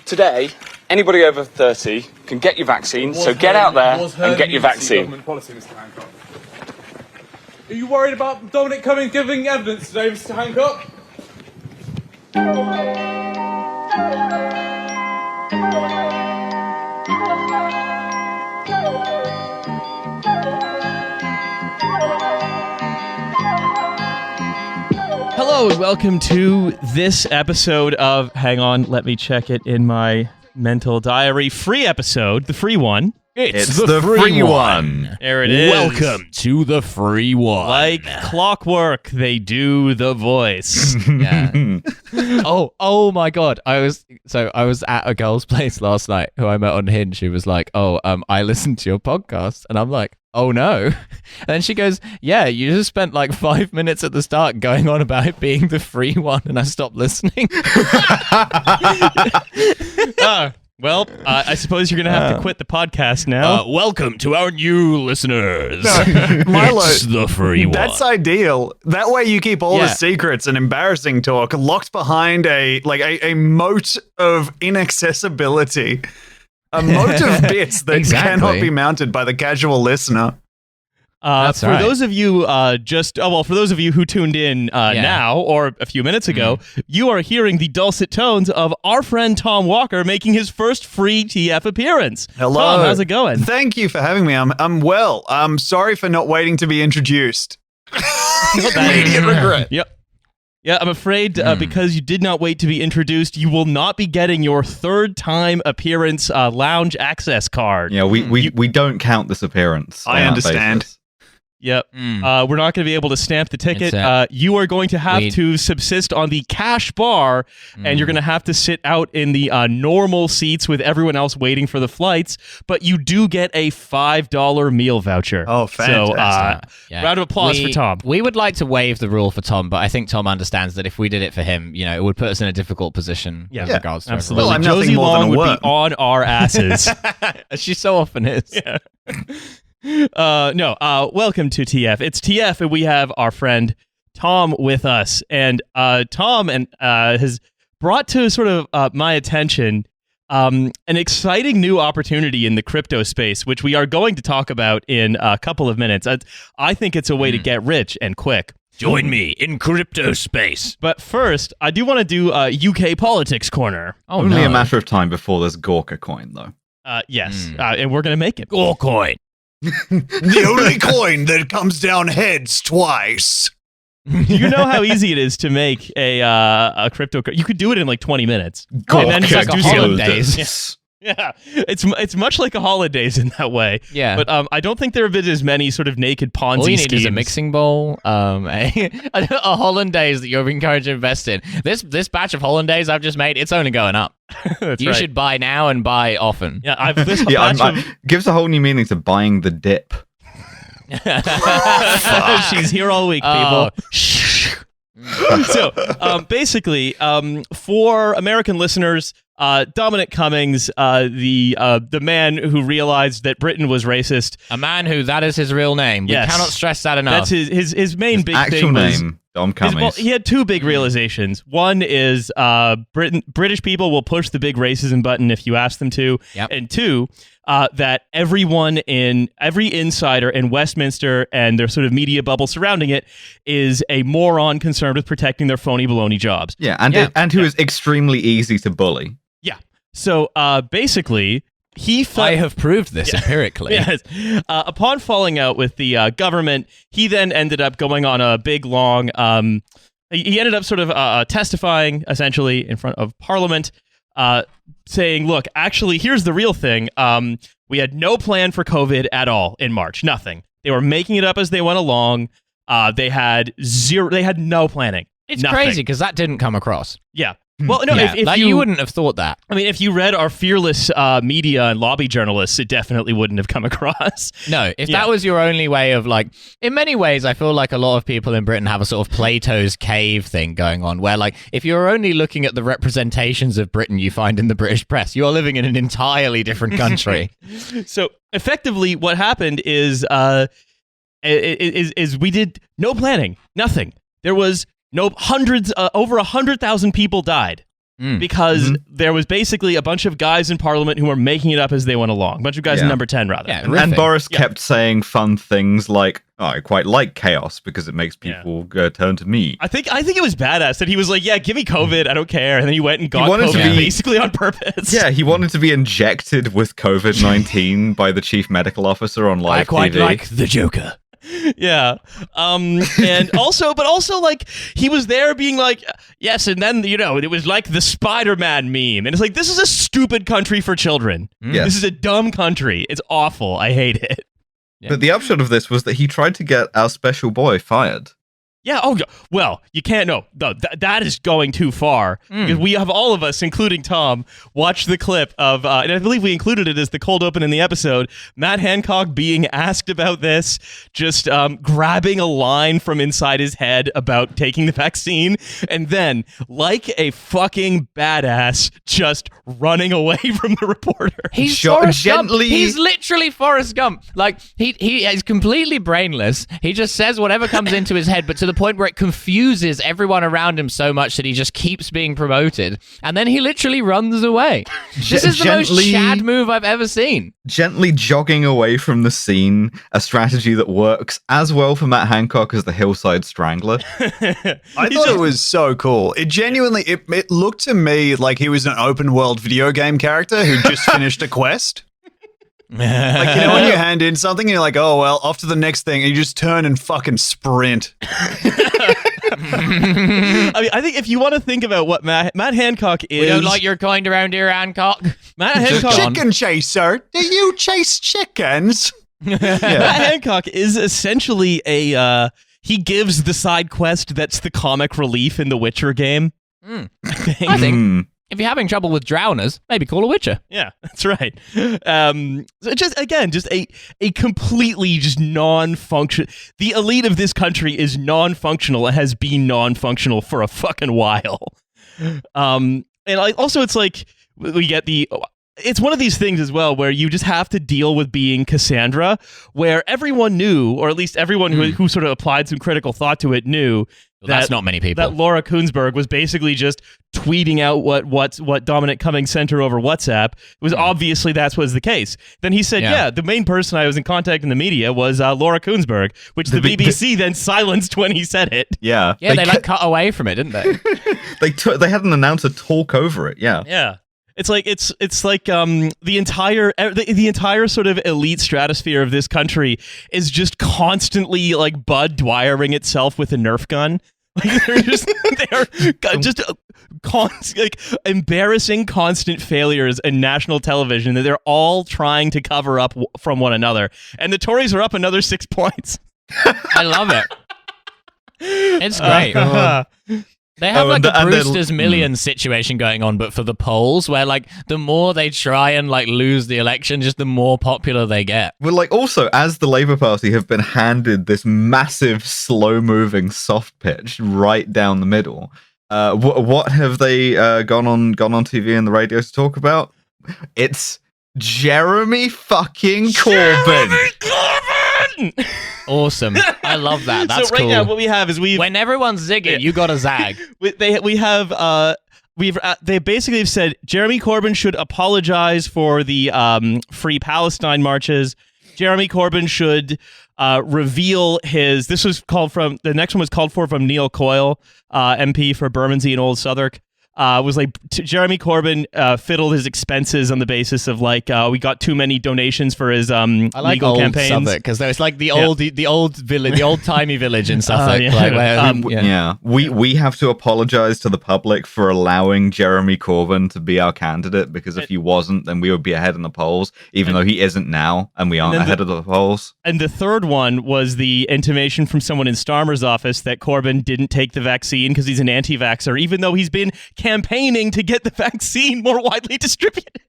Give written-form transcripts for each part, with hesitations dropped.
Today, anybody over 30 can get your vaccine, so get out there and get your vaccine. Policy, Mr. Hancock. Are you worried about Dominic Cummings giving evidence today, Mr. Hancock? Hello and welcome to this episode of, hang on, let me check it in my mental diary, free episode, the free one. It's the free one. There it is. Welcome to the free one. Like clockwork, they do the voice. Yeah. Oh my God. I was at a girl's place last night who I met on Hinge. She was like, I listened to your podcast. And I'm like, oh no. And then she goes, yeah, you just spent like 5 minutes at the start going on about it being the free one. And I stopped listening. Well, I suppose you're going to have to quit the podcast now. Welcome to our new listeners. Milo, it's the free one. That's ideal. That way you keep all the secrets and embarrassing talk locked behind a moat of inaccessibility. A moat of bits that cannot be mounted by the casual listener. For those of you for those of you who tuned in now or a few minutes ago, you are hearing the dulcet tones of our friend Tom Walker making his first free TF appearance. Hello. Tom, how's it going? Thank you for having me. I'm well. I'm sorry for not waiting to be introduced. Immediate regret. Yep. Yeah, I'm afraid because you did not wait to be introduced, you will not be getting your third time appearance lounge access card. Yeah, we don't count this appearance. I understand. Yep. We're not going to be able to stamp the ticket. You are going to have to subsist on the cash bar, and you're going to have to sit out in the normal seats with everyone else waiting for the flights, but you do get a $5 meal voucher. Oh, fantastic. So, round of applause for Tom. We would like to waive the rule for Tom, but I think Tom understands that if we did it for him, it would put us in a difficult position in regards to absolutely. everyone. Well, I'm Josie nothing more Long than a would worm. be on our asses. She so often is. Yeah. Welcome to TF. It's TF, and we have our friend Tom with us. And Tom has brought to sort of my attention an exciting new opportunity in the crypto space, which we are going to talk about in a couple of minutes. I think it's a way to get rich and quick. Join me in crypto space. But first, I do want to do UK politics corner. Only a matter of time before there's Gorka coin, though. Yes, and we're going to make it. Gore coin. The only coin that comes down heads twice. You know how easy it is to make a crypto. You could do it in like 20 minutes. God, and then it's just like do a some holidays. Yeah, it's much like a holidays in that way. Yeah, but I don't think there have been as many sort of naked Ponzi all you need schemes. is a mixing bowl, a hollandaise that you're encouraged to invest in. This batch of hollandaise I've just made, it's only going up. You should buy now and buy often. Yeah, gives a whole new meaning to buying the dip. She's here all week, people. So, basically, for American listeners, Dominic Cummings, the man who realized that Britain was racist, a man who that is his real name. Yes. We cannot stress that enough. That's his main big actual thing. name, Dom Cummings. He had two big realizations. One is British people will push the big racism button if you ask them to, and two, that every insider in Westminster and their sort of media bubble surrounding it is a moron concerned with protecting their phony baloney jobs. Yeah, and who is extremely easy to bully. Yeah. So basically, I have proved this empirically. Yes. Upon falling out with the government, he then ended up going on a big, long... he ended up sort of testifying, essentially, in front of Parliament, saying, look, actually, here's the real thing. We had no plan for COVID at all in March. Nothing. They were making it up as they went along. They had no planning. It's Nothing. crazy because that didn't come across. Yeah. Well, no, if you wouldn't have thought that. I mean, if you read our fearless media and lobby journalists, it definitely wouldn't have come across. No, if that was your only way of in many ways, I feel like a lot of people in Britain have a sort of Plato's cave thing going on where if you're only looking at the representations of Britain you find in the British press, you're living in an entirely different country. So effectively what happened is we did no planning, nothing. There was over 100,000 people died. because there was basically a bunch of guys in Parliament who were making it up as they went along. A bunch of guys in number 10, rather. Yeah, and Boris kept saying fun things like, "Oh, I quite like chaos because it makes people turn to me." I think it was badass that he was like, "Yeah, give me COVID, I don't care," and then he went and got wanted COVID to be- basically on purpose. Yeah, he wanted to be injected with COVID-19 by the chief medical officer on live I quite TV. like the Joker. Yeah. And also like he was there being like, yes, and then it was like the Spider-Man meme, and it's like, this is a stupid country for children. Yes. This is a dumb country. It's awful. I hate it. But the upshot of this was that he tried to get our special boy fired. Yeah. Oh, well, you can't. No, that is going too far. Because we have, all of us, including Tom, watched the clip of, and I believe we included it as the cold open in the episode, Matt Hancock being asked about this, just grabbing a line from inside his head about taking the vaccine, and then, like a fucking badass, just running away from the reporter. He's Shot Forrest Gump. gently- He's literally Forrest Gump. Like, he is completely brainless. He just says whatever comes into his head, but to the point where it confuses everyone around him so much that he just keeps being promoted. And then he literally runs away. This is the most Chad move I've ever seen. Gently jogging away from the scene, a strategy that works as well for Matt Hancock as the Hillside Strangler. I thought it was so cool. It genuinely, it looked to me like he was an open world video game character who just finished a quest. Like, when you hand in something and you're like, oh, well, off to the next thing, and you just turn and fucking sprint. I mean, I think if you want to think about what Matt Hancock is... We don't like your kind around here, Hancock. Matt Hancock... Chicken chaser. Do you chase chickens? Matt Hancock is essentially he gives the side quest that's the comic relief in the Witcher game. I think if you're having trouble with drowners, maybe call a Witcher. Yeah, that's right. So just a completely just non-function. The elite of this country is non-functional and has been non-functional for a fucking while. And also it's like we get it's one of these things as well where you just have to deal with being Cassandra, where everyone knew, or at least everyone who sort of applied some critical thought to it knew that's not many people. That Laura Kuenssberg was basically just tweeting out what Dominic Cummings sent her over WhatsApp. It was obviously that was the case. Then he said, yeah, the main person I was in contact in the media was Laura Kuenssberg, which the BBC then silenced when he said it. Yeah. Yeah, they cut away from it, didn't they? They had an announcer talk over it. Yeah. Yeah. It's like the entire sort of elite stratosphere of this country is just constantly like Bud Dwyering itself with a Nerf gun. Like they're just like embarrassing constant failures in national television that they're all trying to cover up from one another. And the Tories are up another 6 points. I love it. It's great. They have like a Brewster's Millions situation going on, but for the polls, where like the more they try and like lose the election, just the more popular they get. Well, like also as the Labour Party have been handed this massive, slow-moving soft pitch right down the middle. What have they gone on TV and the radio to talk about? It's Jeremy fucking Corbyn. Awesome. I love that. That's so right cool. now what we have is when everyone's zigging, you gotta zag. They basically have said Jeremy Corbyn should apologize for the Free Palestine marches. Jeremy Corbyn should reveal his. The next one was called for from Neil Coyle, MP for Bermondsey and Old Southwark. Was like Jeremy Corbyn fiddled his expenses on the basis of like we got too many donations for his I like legal old campaigns. Southwark because there's like the old village, the old timey village in Suffolk. We have to apologize to the public for allowing Jeremy Corbyn to be our candidate, because if he wasn't, then we would be ahead in the polls, even though he isn't now, and we aren't ahead of the polls. And the third one was the intimation from someone in Starmer's office that Corbyn didn't take the vaccine because he's an anti-vaxxer, even though he's been campaigning to get the vaccine more widely distributed.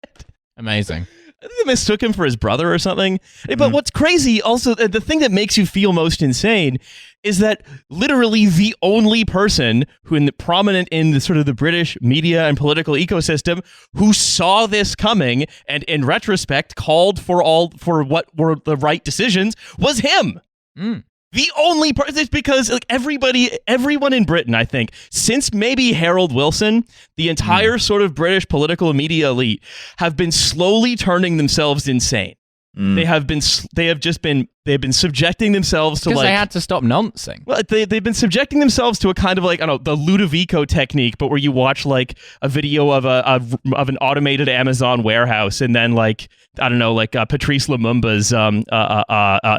Amazing. I think they mistook him for his brother or something. But what's crazy, also, the thing that makes you feel most insane is that literally the only person who prominent in the sort of the British media and political ecosystem who saw this coming and in retrospect called for what were the right decisions was him. The only part is because like everyone in Britain, I think, since maybe Harold Wilson, the entire sort of British political and media elite have been slowly turning themselves insane. They have been subjecting themselves to because like they had to stop noncing. Well, they've been subjecting themselves to a kind of like, I don't know, the Ludovico technique, but where you watch like a video of an automated Amazon warehouse, and then like, I don't know, like Patrice Lumumba's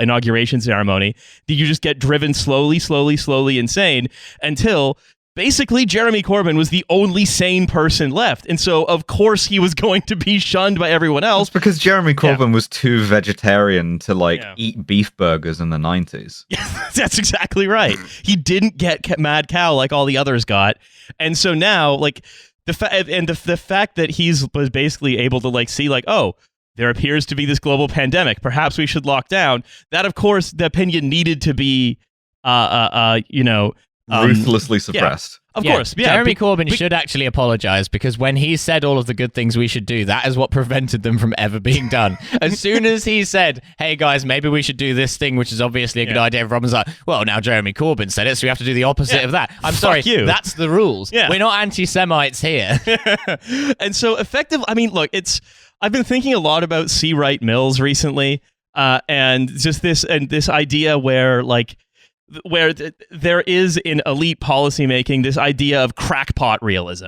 inauguration ceremony. You just get driven slowly insane until basically Jeremy Corbyn was the only sane person left. And so, of course, he was going to be shunned by everyone else. It's because Jeremy Corbyn was too vegetarian to like eat beef burgers in the 90s. That's exactly right. He didn't get mad cow like all the others got. And so now, like, the fact that was basically able to like see like, oh, there appears to be this global pandemic. Perhaps we should lock down. That, of course, the opinion needed to be, ruthlessly suppressed. Of course. Yeah, Jeremy Corbyn should actually apologize, because when he said all of the good things we should do, that is what prevented them from ever being done. As soon as he said, hey guys, maybe we should do this thing, which is obviously a good idea, everyone's like, well, now Jeremy Corbyn said it, so we have to do the opposite of that. I'm sorry, that's the rules. Yeah. We're not anti-Semites here. And so I mean, look, I've been thinking a lot about C. Wright Mills recently, and just this idea where there is in elite policymaking this idea of crackpot realism,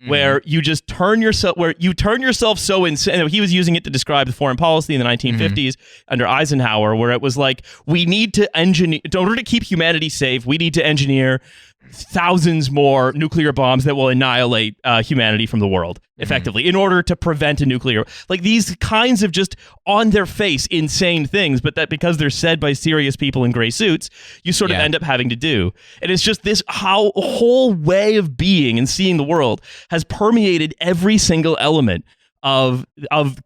where you just turn yourself so insane. He was using it to describe the foreign policy in the 1950s under Eisenhower, where it was like, we need to engineer, in order to keep humanity safe, we need to engineer thousands more nuclear bombs that will annihilate humanity from the world effectively in order to prevent a nuclear, like these kinds of just on their face insane things, but that because they're said by serious people in gray suits, you sort of end up having to do. And it's just this how a whole way of being and seeing the world has permeated every single element of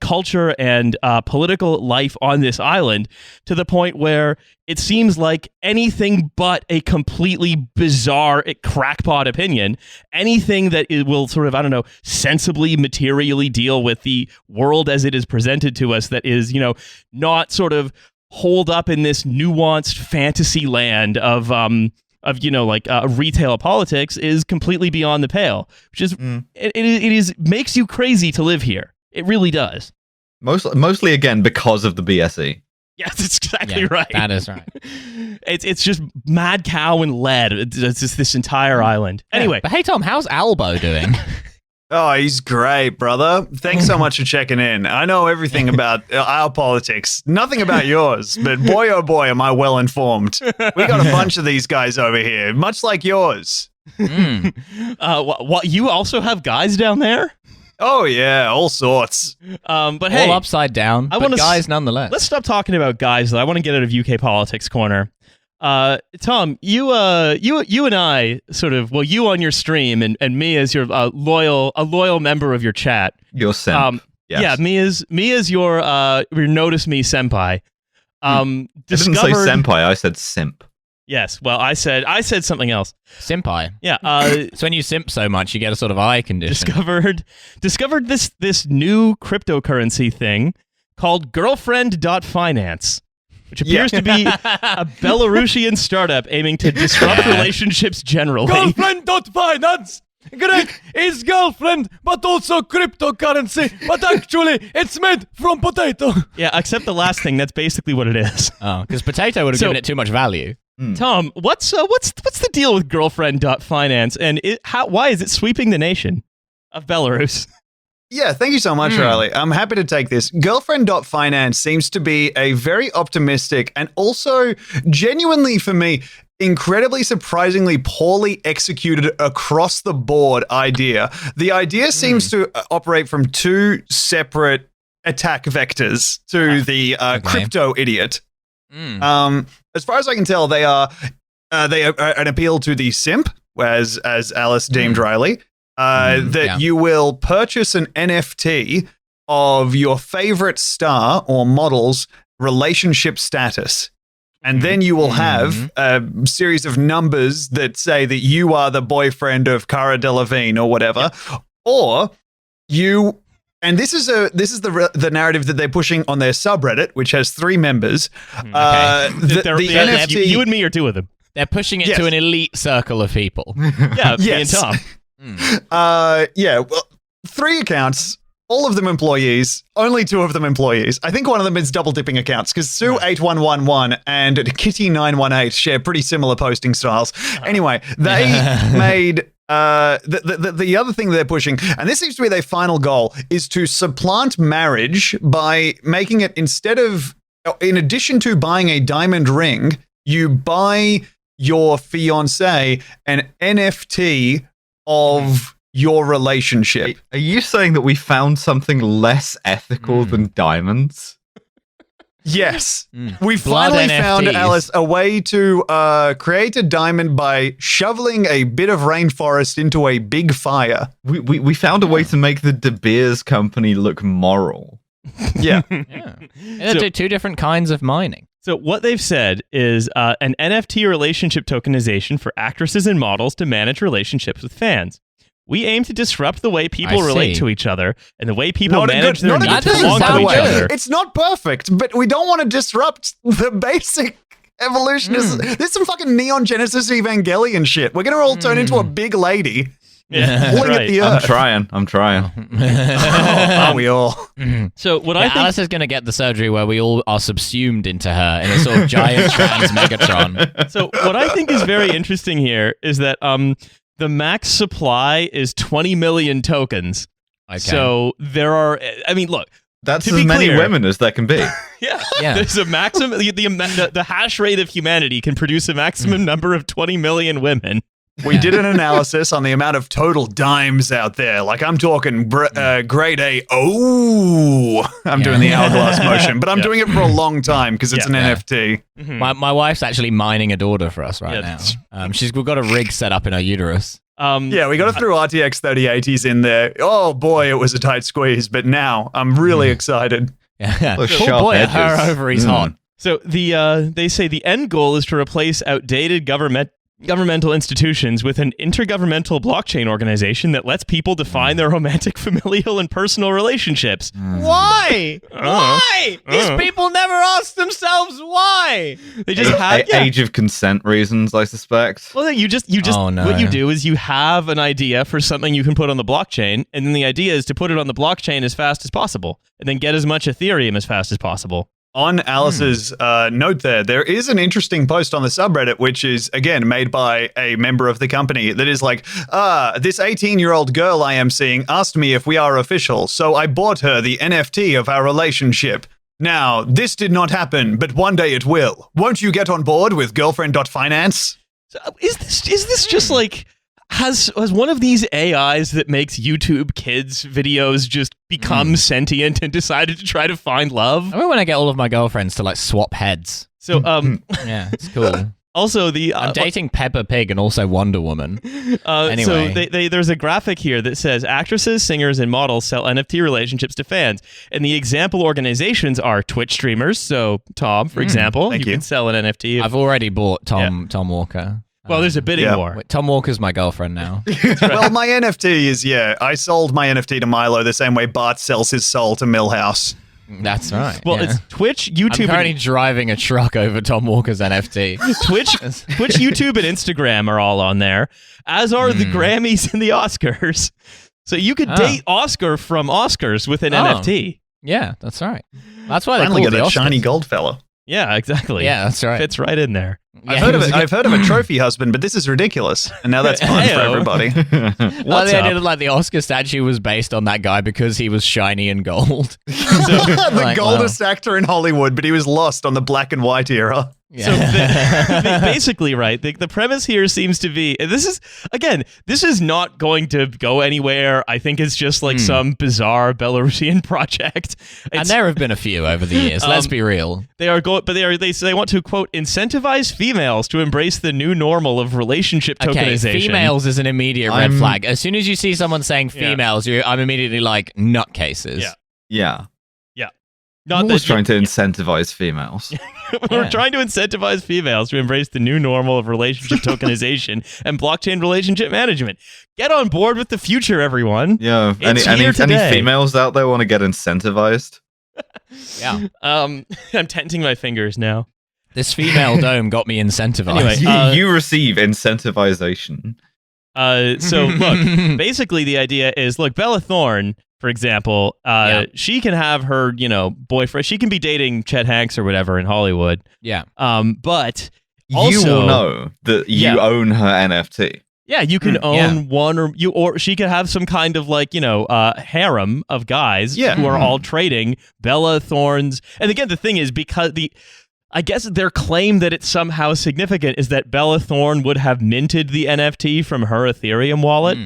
culture and political life on this island, to the point where it seems like anything but a completely bizarre crackpot opinion, anything that it will sort of, I don't know, sensibly, materially deal with the world as it is presented to us, that is, not sort of holed up in this nuanced fantasy land of retail politics, is completely beyond the pale, which is it makes you crazy to live here. It really does. Mostly again because of the BSE. Yes, that's exactly right. That is right. It's just mad cow and lead. It's just this entire island. Anyway, but hey Tom, how's Albo doing? Oh, he's great, brother. Thanks so much for checking in. I know everything about our politics. Nothing about yours, but boy, oh boy, am I well informed. We got a bunch of these guys over here, much like yours. What? You also have guys down there? Oh yeah, all sorts. But hey, all upside down. But guys, nonetheless. Let's stop talking about guys, though. I want to get out of UK politics corner. Tom, you and I sort of, well, you on your stream and me as your loyal member of your chat. Your simp. Yes. Yeah, me as your notice me senpai. I didn't say senpai, I said simp. Yes, well, I said something else. Simpai. Yeah. So when you simp so much, you get a sort of eye condition. Discovered this new cryptocurrency thing called Girlfriend.finance, which appears to be a Belarusian startup aiming to disrupt relationships generally. Girlfriend.finance! Greg is girlfriend, but also cryptocurrency, but actually it's made from potato. Yeah, except the last thing, that's basically what it is. Oh, because potato would have given it too much value. Tom, what's the deal with Girlfriend.finance, and why is it sweeping the nation of Belarus? Yeah, thank you so much, Riley. I'm happy to take this. Girlfriend.finance seems to be a very optimistic and also genuinely, for me, incredibly surprisingly poorly executed across the board idea. The idea seems to operate from two separate attack vectors to the crypto idiot. As far as I can tell, they are an appeal to the simp, as Alice deemed Riley. You will purchase an NFT of your favorite star or model's relationship status. And then you will have a series of numbers that say that you are the boyfriend of Cara Delevingne or whatever. Or you And this is the narrative that they're pushing on their subreddit, which has 3 members. The NFT, you and me are 2 of them. They're pushing it to an elite circle of people. Yeah, me and Tom. Well, 3 accounts, all of them employees, only 2 of them employees. I think one of them is double dipping accounts because Sue8111 and Kitty918 share pretty similar posting styles. Anyway, they made the other thing they're pushing, and this seems to be their final goal, is to supplant marriage by making it in addition to buying a diamond ring, you buy your fiancé an NFT of your relationship. Are you saying that we found something less ethical than diamonds? Yes. We finally found, Alice, a way to create a diamond by shoveling a bit of rainforest into a big fire. We found a way to make the De Beers company look moral. Yeah. They're 2 different kinds of mining. So what they've said is an NFT relationship tokenization for actresses and models to manage relationships with fans. We aim to disrupt the way people relate to each other and the way people manage their needs to belong to each other. It's not perfect, but we don't want to disrupt the basic evolution. There's some fucking Neon Genesis Evangelion shit. We're going to all turn into a big lady. Yeah, pulling at the earth. I'm trying. Are we all? So what I think Alice is going to get the surgery where we all are subsumed into her in a sort of giant trans Megatron. So what I think is very interesting here is that the max supply is 20 million tokens. Okay. So there are, I mean, look. That's as many women as there can be. Yeah. There's a maximum, the hash rate of humanity can produce a maximum number of 20 million women. We did an analysis on the amount of total dimes out there. Like, I'm talking grade A. I'm doing the hourglass motion, but I'm doing it for a long time because it's an NFT. Mm-hmm. My wife's actually mining a daughter for us right now. We've got a rig set up in her uterus. We got to throw RTX 3080s in there. Oh boy, it was a tight squeeze, but now I'm really excited. Oh boy, her ovaries hot. So they say the end goal is to replace outdated governmental institutions with an intergovernmental blockchain organization that lets people define their romantic, familial, and personal relationships. Why? Why? These people never ask themselves why. They just have age of consent reasons, I suspect. Well, you just what you do is you have an idea for something you can put on the blockchain, and then the idea is to put it on the blockchain as fast as possible, and then get as much Ethereum as fast as possible. On Alice's note there is an interesting post on the subreddit, which is, again, made by a member of the company that is like, this 18-year-old girl I am seeing asked me if we are official, so I bought her the NFT of our relationship. Now, this did not happen, but one day it will. Won't you get on board with Girlfriend.finance? So is this just like... Has one of these AIs that makes YouTube kids videos just become sentient and decided to try to find love? I remember when I get all of my girlfriends to like swap heads. So yeah, it's cool. Also, I'm dating Peppa Pig and also Wonder Woman. Anyway, so there's a graphic here that says actresses, singers, and models sell NFT relationships to fans, and the example organizations are Twitch streamers. So Tom, for example, you can sell an NFT. I've already bought Tom Walker. Well, there's a bidding war. Wait, Tom Walker's my girlfriend now. Well, my NFT is, I sold my NFT to Milo the same way Bart sells his soul to Millhouse. That's right. Well, it's Twitch, YouTube. I'm currently driving a truck over Tom Walker's NFT. Twitch, YouTube, and Instagram are all on there, as are the Grammys and the Oscars. So you could date Oscar from Oscars with an NFT. Yeah, that's right. That's why they finally call got it that Oscars. shiny gold fella. Yeah, exactly. Yeah, that's right. Fits right in there. I've heard of a trophy husband, but this is ridiculous. And now that's fun for everybody. Well, the idea that like the Oscar statue was based on that guy because he was shiny and gold. The goldest actor in Hollywood, but he was lost on the black and white era. Yeah. So basically, right, the premise here seems to be, this is not going to go anywhere. I think it's just like some bizarre Belarusian project. And there have been a few over the years. Let's be real. They want to, quote, incentivize females to embrace the new normal of relationship tokenization. Okay, females is an immediate red flag. As soon as you see someone saying females, I'm immediately like, nutcases. Yeah. Not I'm that always trying to incentivize females. we're trying to incentivize females to embrace the new normal of relationship tokenization and blockchain relationship management. Get on board with the future, everyone. Yeah. It's Any here today. females out there want to get incentivized? Yeah. I'm tenting my fingers now. This female dome got me incentivized. Anyway, You receive incentivization. So look, basically the idea is, look, Bella Thorne, for example, she can have her, boyfriend. She can be dating Chet Hanks or whatever in Hollywood. Yeah. But also, you will know that you own her NFT. yeah, you can own one or she could have some kind of harem of guys who are all trading Bella Thorne's. And again, the thing is, because I guess their claim that it's somehow significant is that Bella Thorne would have minted the NFT from her Ethereum wallet.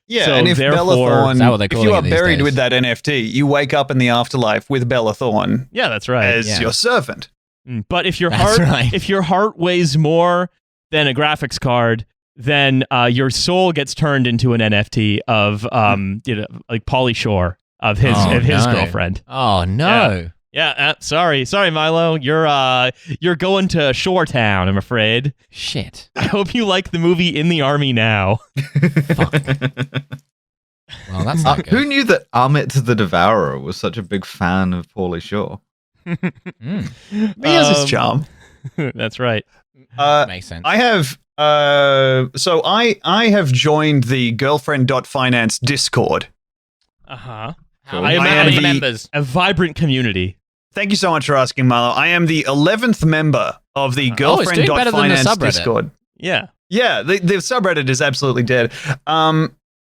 Yeah, So and if Bella Thorne, Is that what they're if calling you are it these buried days? with that NFT, you wake up in the afterlife with Bella Thorne Yeah, that's right. as your servant. But if your That's heart right. if your heart weighs more than a graphics card, then your soul gets turned into an NFT of like Pauly Shore of his no. girlfriend. Oh no. Yeah, sorry Milo, you're going to Shore Town, I'm afraid. Shit. I hope you like the movie In the Army Now. Well, that's not good. Who knew that Amit the Devourer was such a big fan of Pauly Shore? He has his charm. That's right. Makes sense. I have so I have joined the Girlfriend.finance Discord. Uh-huh. How I many am the- members? A vibrant community. Thank you so much for asking, Milo. I am the 11th member of the it's doing better than the Girlfriend.finance subreddit. Discord. Yeah. Yeah, the subreddit is absolutely dead.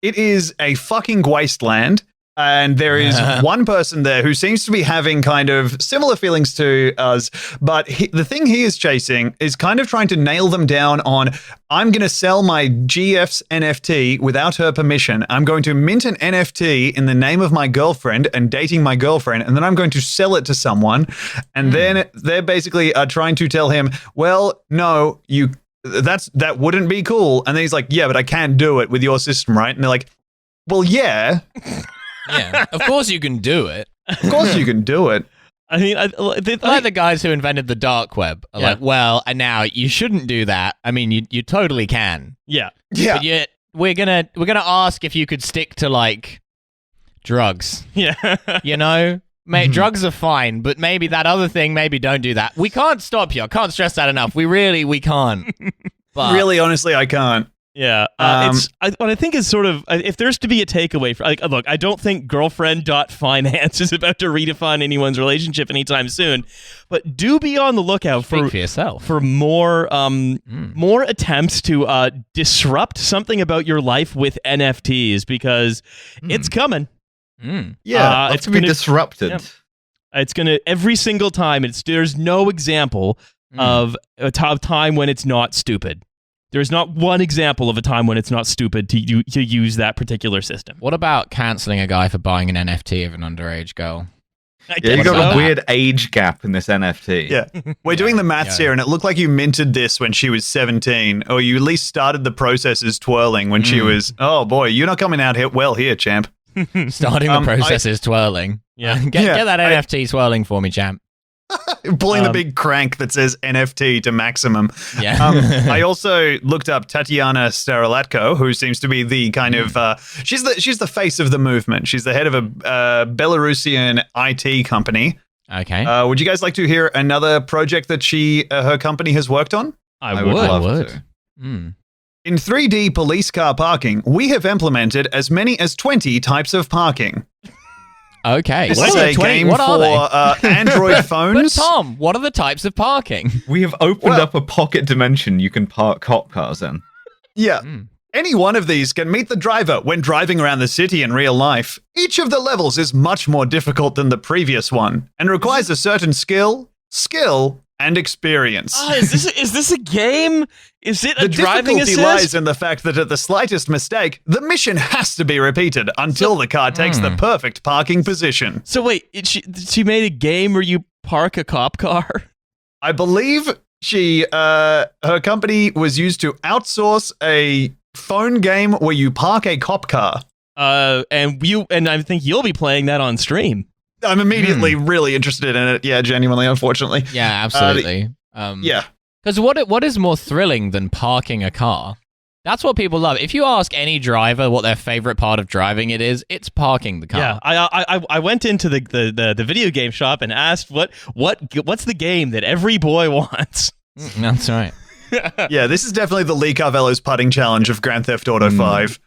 It is a fucking wasteland, and there is one person there who seems to be having kind of similar feelings to us, but the thing he is chasing is kind of trying to nail them down on, I'm going to sell my GF's NFT without her permission. I'm going to mint an NFT in the name of my girlfriend and dating my girlfriend, and then I'm going to sell it to someone, and then they're basically trying to tell him, well, no, that wouldn't be cool. And then he's like, yeah, but I can do it with your system, right? And they're like, well, yeah, Yeah. Of course you can do it. of course you can do it. I mean, Like the guys who invented the dark web are like, well, and now you shouldn't do that. I mean, you totally can. yeah. Yeah. But yet we're gonna ask if you could stick to like drugs. Yeah. You know? Mate, drugs are fine, but maybe that other thing, maybe don't do that. We can't stop you. I can't stress that enough. We can't. But Really, honestly, I can't. Yeah, what I think is sort of, if there's to be a takeaway, look, I don't think Girlfriend.finance is about to redefine anyone's relationship anytime soon, but do be on the lookout speak for yourself. for more more attempts to disrupt something about your life with NFTs, because it's coming. Yeah. It's to be gonna- disrupted. yeah. It's gonna, every single time. There's no example of a time when it's not stupid. There's not one example of a time when it's not stupid to use that particular system. What about canceling a guy for buying an NFT of an underage girl? Yeah, you What got about a that? weird age gap in this NFT. Yeah. We're doing the maths here, and it looked like you minted this when she was 17, or you at least started the processes twirling when she was, oh boy, you're not coming out here, champ. Starting the process is twirling. Yeah. Get that NFT swirling for me, champ. Pulling the big crank that says NFT to maximum. Yeah. I also looked up Tatiana Staralatko, who seems to be the kind of she's the face of the movement. She's the head of a Belarusian IT company. Okay. Would you guys like to hear another project that her company has worked on? I would would. love to. In 3D police car parking, we have implemented as many as 20 types of parking. Okay. This What is are a the 20 game what are for they? Android But phones. Tom, what are the types of parking? We have opened Well- up a pocket dimension you can park cop cars in. Yeah. Any one of these can meet the driver when driving around the city in real life. Each of the levels is much more difficult than the previous one and requires a certain skill, and experience. Is this a game? Is it a The driving difficulty assist? lies in the fact that at the slightest mistake, the mission has to be repeated until the car takes the perfect parking position. So wait, she made a game where you park a cop car? I believe her company was used to outsource a phone game where you park a cop car. And I think you'll be playing that on stream. I'm immediately really interested in it. Yeah, genuinely, unfortunately. Yeah, absolutely. Yeah. Because what is more thrilling than parking a car? That's what people love. If you ask any driver what their favorite part of driving it is, it's parking the car. Yeah, I went into the video game shop and asked what's the game that every boy wants. That's right. Yeah, this is definitely the Lee Carvello's putting challenge of Grand Theft Auto 5.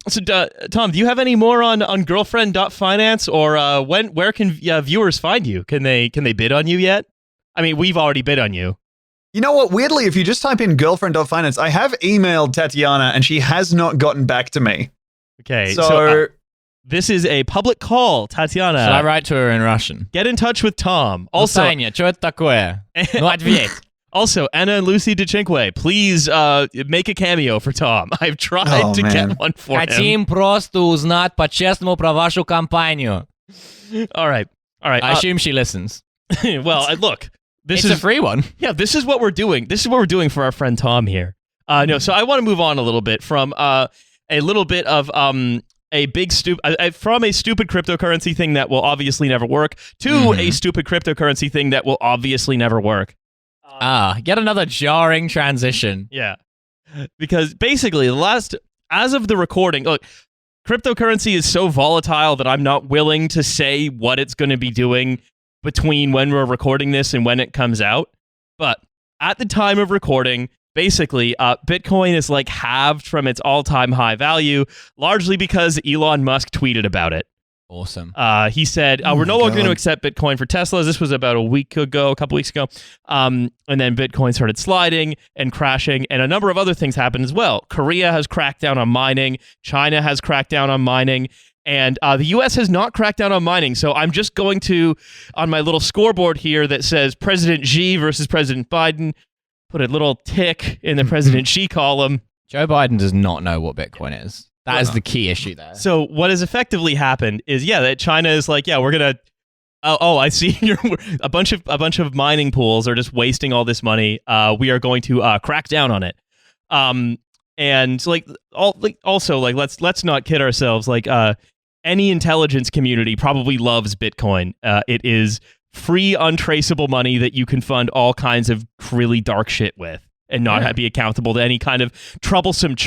So, Tom, do you have any more on Girlfriend.finance, or where can viewers find you? Can they bid on you yet? I mean, we've already bid on you. You know what? Weirdly, if you just type in Girlfriend.finance, I have emailed Tatiana and she has not gotten back to me. Okay, So this is a public call, Tatiana. Shall I write to her in Russian? Get in touch with Tom. Also, Hussein, что это такое? Ну, ответь. Also, Anna and Lucy DeChinque, please make a cameo for Tom. I've tried to get one for him. Хотим просто узнать по-честному про вашу компанию. All right. I assume she listens. Well, look. It's a free one. Yeah, this is what we're doing. This is what we're doing for our friend Tom here. No, so I want to move on a little bit from a little bit of a big from a stupid cryptocurrency thing that will obviously never work to a stupid cryptocurrency thing that will obviously never work. Yet another jarring transition. Yeah, because basically as of the recording, look, cryptocurrency is so volatile that I'm not willing to say what it's going to be doing between when we're recording this and when it comes out. But at the time of recording, basically, Bitcoin is like halved from its all-time high value, largely because Elon Musk tweeted about it. Awesome. He said, we're no longer going to accept Bitcoin for Teslas. This was about a couple weeks ago. And then Bitcoin started sliding and crashing, and a number of other things happened as well. Korea has cracked down on mining. China has cracked down on mining. And the U.S. has not cracked down on mining. So I'm just going to, on my little scoreboard here that says President Xi versus President Biden, put a little tick in the President Xi column. Joe Biden does not know what Bitcoin is. That is the key issue there. So what has effectively happened is, that China is like, we're going to, I see a bunch of mining pools are just wasting all this money. We are going to crack down on it. And also let's not kid ourselves. Any intelligence community probably loves Bitcoin. It is free, untraceable money that you can fund all kinds of really dark shit with and not be accountable to any kind of troublesome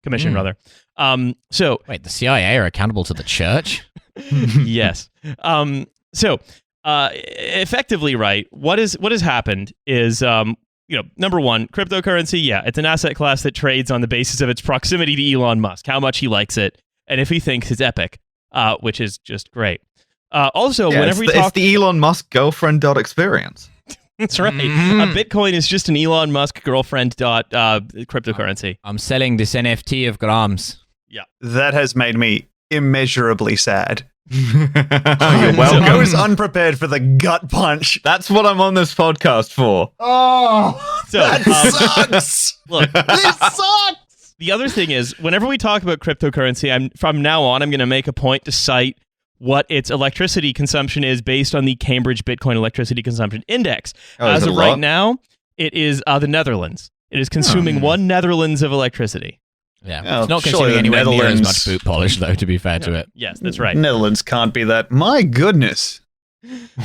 commission, rather. So wait, the CIA are accountable to the church? Yes. Effectively, right, what has happened is, number one, cryptocurrency, it's an asset class that trades on the basis of its proximity to Elon Musk, how much he likes it, and if he thinks it's epic, which is just great. Also, whenever it's the Elon Musk girlfriend.experience. That's right. Bitcoin is just an Elon Musk girlfriend cryptocurrency. I'm selling this NFT of grams. Yeah. That has made me immeasurably sad. You're welcome. I was unprepared for the gut punch. That's what I'm on this podcast for. Oh, that sucks. Look, this sucks. The other thing is, whenever we talk about cryptocurrency, from now on, I'm going to make a point to cite what its electricity consumption is based on the Cambridge Bitcoin Electricity Consumption Index. As of right now, it is the Netherlands. It is consuming 1 Netherlands of electricity. Yeah, it's not consuming anywhere near as much boot polish, though, to be fair to it. Yes, that's right. Netherlands can't be that. My goodness.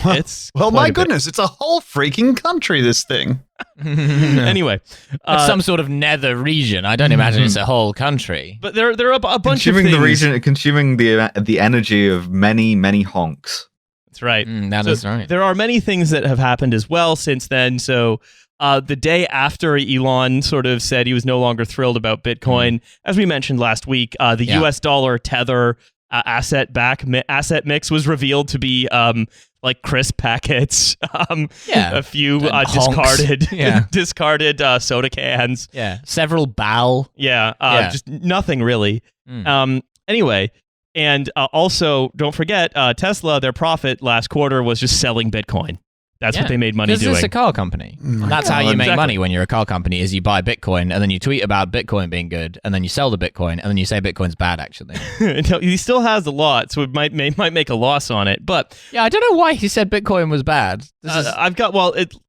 It's my goodness, it's a whole freaking country, this thing. Anyway. It's some sort of nether region. I don't imagine it's a whole country. But there are a bunch of things. things. The region, consuming the energy of many, many honks. That's right. That is right. There are many things that have happened as well since then. So the day after Elon sort of said he was no longer thrilled about Bitcoin, as we mentioned last week, the US dollar tether asset mix was revealed to be like crisp packets, a few discarded soda cans, several BAL, just nothing really. Anyway, and also don't forget Tesla. Their profit last quarter was just selling Bitcoin. That's what they made money doing. It's a car company. And that's how you make money when you're a car company, is you buy Bitcoin and then you tweet about Bitcoin being good and then you sell the Bitcoin and then you say Bitcoin's bad, actually. No, he still has a lot, so it might make a loss on it. But yeah, I don't know why he said Bitcoin was bad. I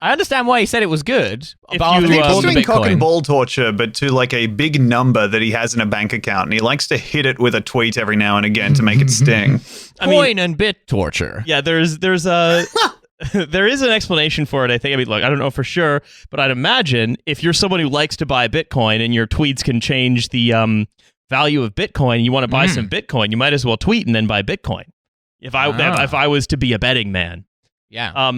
understand why he said it was good. If I think he's doing cock and Bitcoin. ball torture, but to like a big number that he has in a bank account, and he likes to hit it with a tweet every now and again to make it sting. Coin and bit torture. Yeah, there's a there is an explanation for it, I think. I mean, look, I don't know for sure, but I'd imagine if you're someone who likes to buy Bitcoin and your tweets can change the value of Bitcoin, you want to buy some Bitcoin, you might as well tweet and then buy Bitcoin. If I was to be a betting man. Yeah.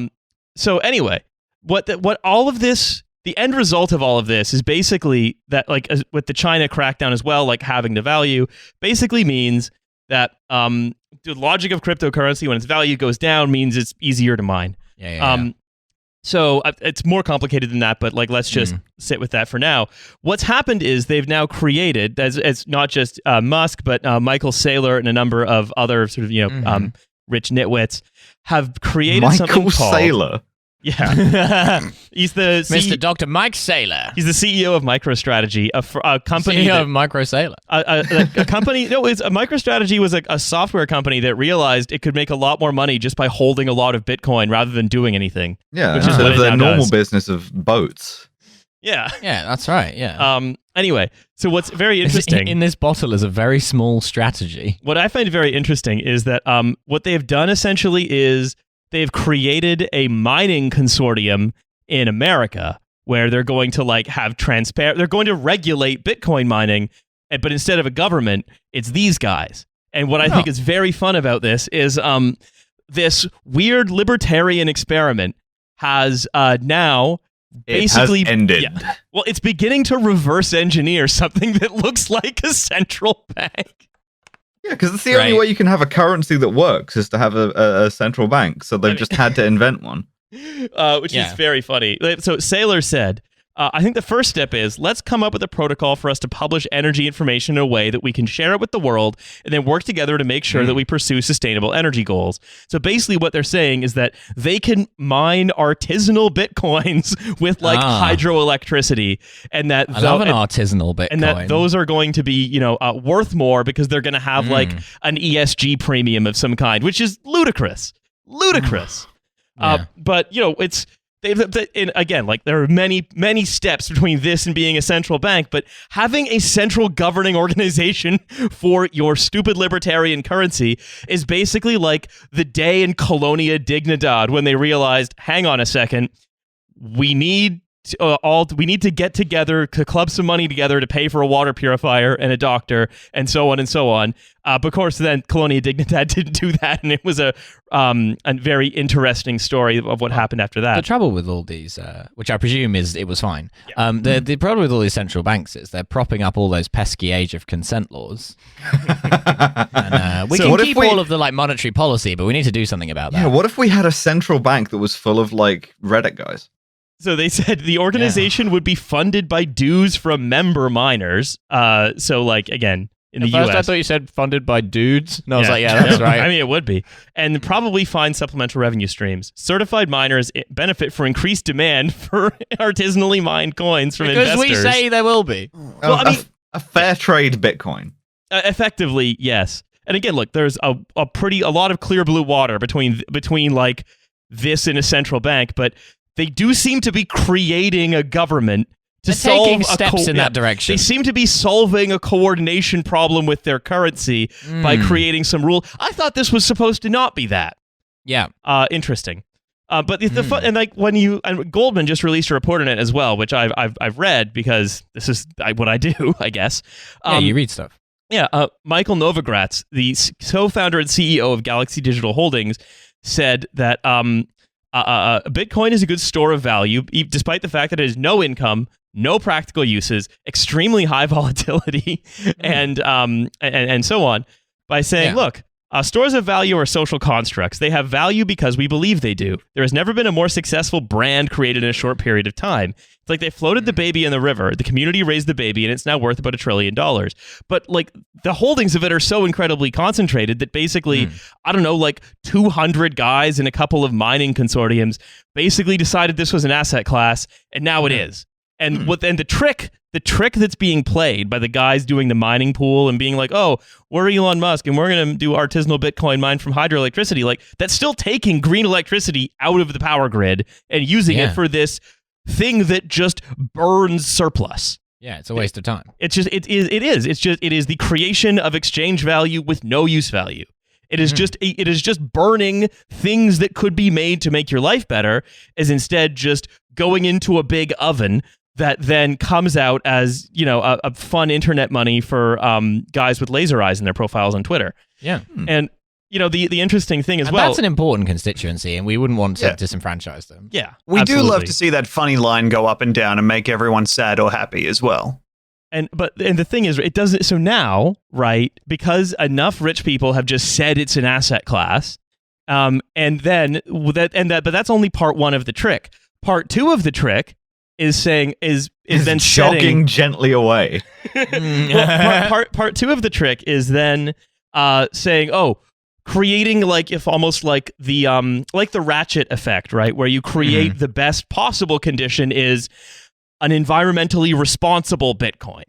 So anyway, what all of this, the end result of all of this is basically that, like, with the China crackdown as well, like having the value, basically means that the logic of cryptocurrency, when its value goes down, means it's easier to mine. Yeah. So it's more complicated than that, but like let's just sit with that for now. What's happened is they've now created, it's not just Musk, but Michael Saylor and a number of other sort of rich nitwits have created something called Saylor. Yeah, he's the Mr. Dr. Mike Saylor. He's the CEO of MicroStrategy, a company. CEO of MicroSaylor. A company. No, MicroStrategy was a software company that realized it could make a lot more money just by holding a lot of Bitcoin rather than doing anything. Yeah, which is what the normal does. business of boats. Yeah. Yeah, that's right. Yeah. Anyway, so what's very interesting in this bottle is a very small strategy. What I find very interesting is that what they have done essentially is they've created a mining consortium in America where they're going to like have they're going to regulate Bitcoin mining, but instead of a government, it's these guys. And what I think is very fun about this is this weird libertarian experiment has now basically ended. Yeah, well, it's beginning to reverse engineer something that looks like a central bank. Yeah, because it's the only way you can have a currency that works is to have a central bank. So they've just had to invent one. Which is very funny. So Saylor said, I think the first step is let's come up with a protocol for us to publish energy information in a way that we can share it with the world and then work together to make sure that we pursue sustainable energy goals. So basically what they're saying is that they can mine artisanal Bitcoins with like hydroelectricity, and that I love an artisanal Bitcoin. And that those are going to be, worth more because they're going to have like an ESG premium of some kind, which is ludicrous. Yeah. But it's again, like there are many steps between this and being a central bank, but having a central governing organization for your stupid libertarian currency is basically like the day in Colonia Dignidad when they realized, hang on a second, we need to get together to club some money together to pay for a water purifier and a doctor and so on and so on. But of course, then Colonia Dignidad didn't do that, and it was a very interesting story of what happened after that. The trouble with all these, which I presume is it was fine. The problem with all these central banks is they're propping up all those pesky age of consent laws. And, we can keep all of the like monetary policy, but we need to do something about that. Yeah, what if we had a central bank that was full of like Reddit guys? So they said the organization would be funded by dues from member miners. So like, again, in the US. First I thought you said funded by dudes. And I was like, yeah, that's right. I mean, it would be. And probably find supplemental revenue streams. Certified miners benefit for increased demand for artisanally mined coins from investors. Because we say there will be. Well, I mean, a fair trade Bitcoin. Effectively, yes. And again, look, there's a lot of clear blue water between like this and a central bank, but they do seem to be creating a government to solve taking steps in that direction. They seem to be solving a coordination problem with their currency by creating some rule. I thought this was supposed to not be that. Yeah. Interesting. But the fun, and like and Goldman just released a report on it as well, which I've read because this is what I do, I guess. Yeah, you read stuff. Yeah. Michael Novogratz, the co-founder and CEO of Galaxy Digital Holdings, said that Bitcoin is a good store of value, despite the fact that it has no income, no practical uses, extremely high volatility, and so on. By saying, look, Stores of value are social constructs. They have value because we believe they do. There has never been a more successful brand created in a short period of time. It's like they floated the baby in the river, the community raised the baby, and it's now worth about $1 trillion. But like the holdings of it are so incredibly concentrated that basically, I don't know, like 200 guys in a couple of mining consortiums basically decided this was an asset class, and now it is. And the trick that's being played by the guys doing the mining pool and being like, oh, we're Elon Musk and we're going to do artisanal Bitcoin mine from hydroelectricity. Like, that's still taking green electricity out of the power grid and using it for this thing that just burns surplus. Yeah, it's a waste of time. It's just, it is the creation of exchange value with no use value. It is just burning things that could be made to make your life better, is instead just going into a big oven that then comes out as, you know, a fun internet money for guys with laser eyes in their profiles on Twitter. Yeah. And, you know, the interesting thing as well, that's an important constituency, and we wouldn't want to disenfranchise them. Yeah, we do love to see that funny line go up and down and make everyone sad or happy as well. And the thing is, it doesn't. So now, right, because enough rich people have just said it's an asset class, but that's only part one of the trick. Part two of the trick is then jogging gently away. Well, part two of the trick is then saying, creating if almost like the ratchet effect, right, where you create the best possible condition is an environmentally responsible Bitcoin,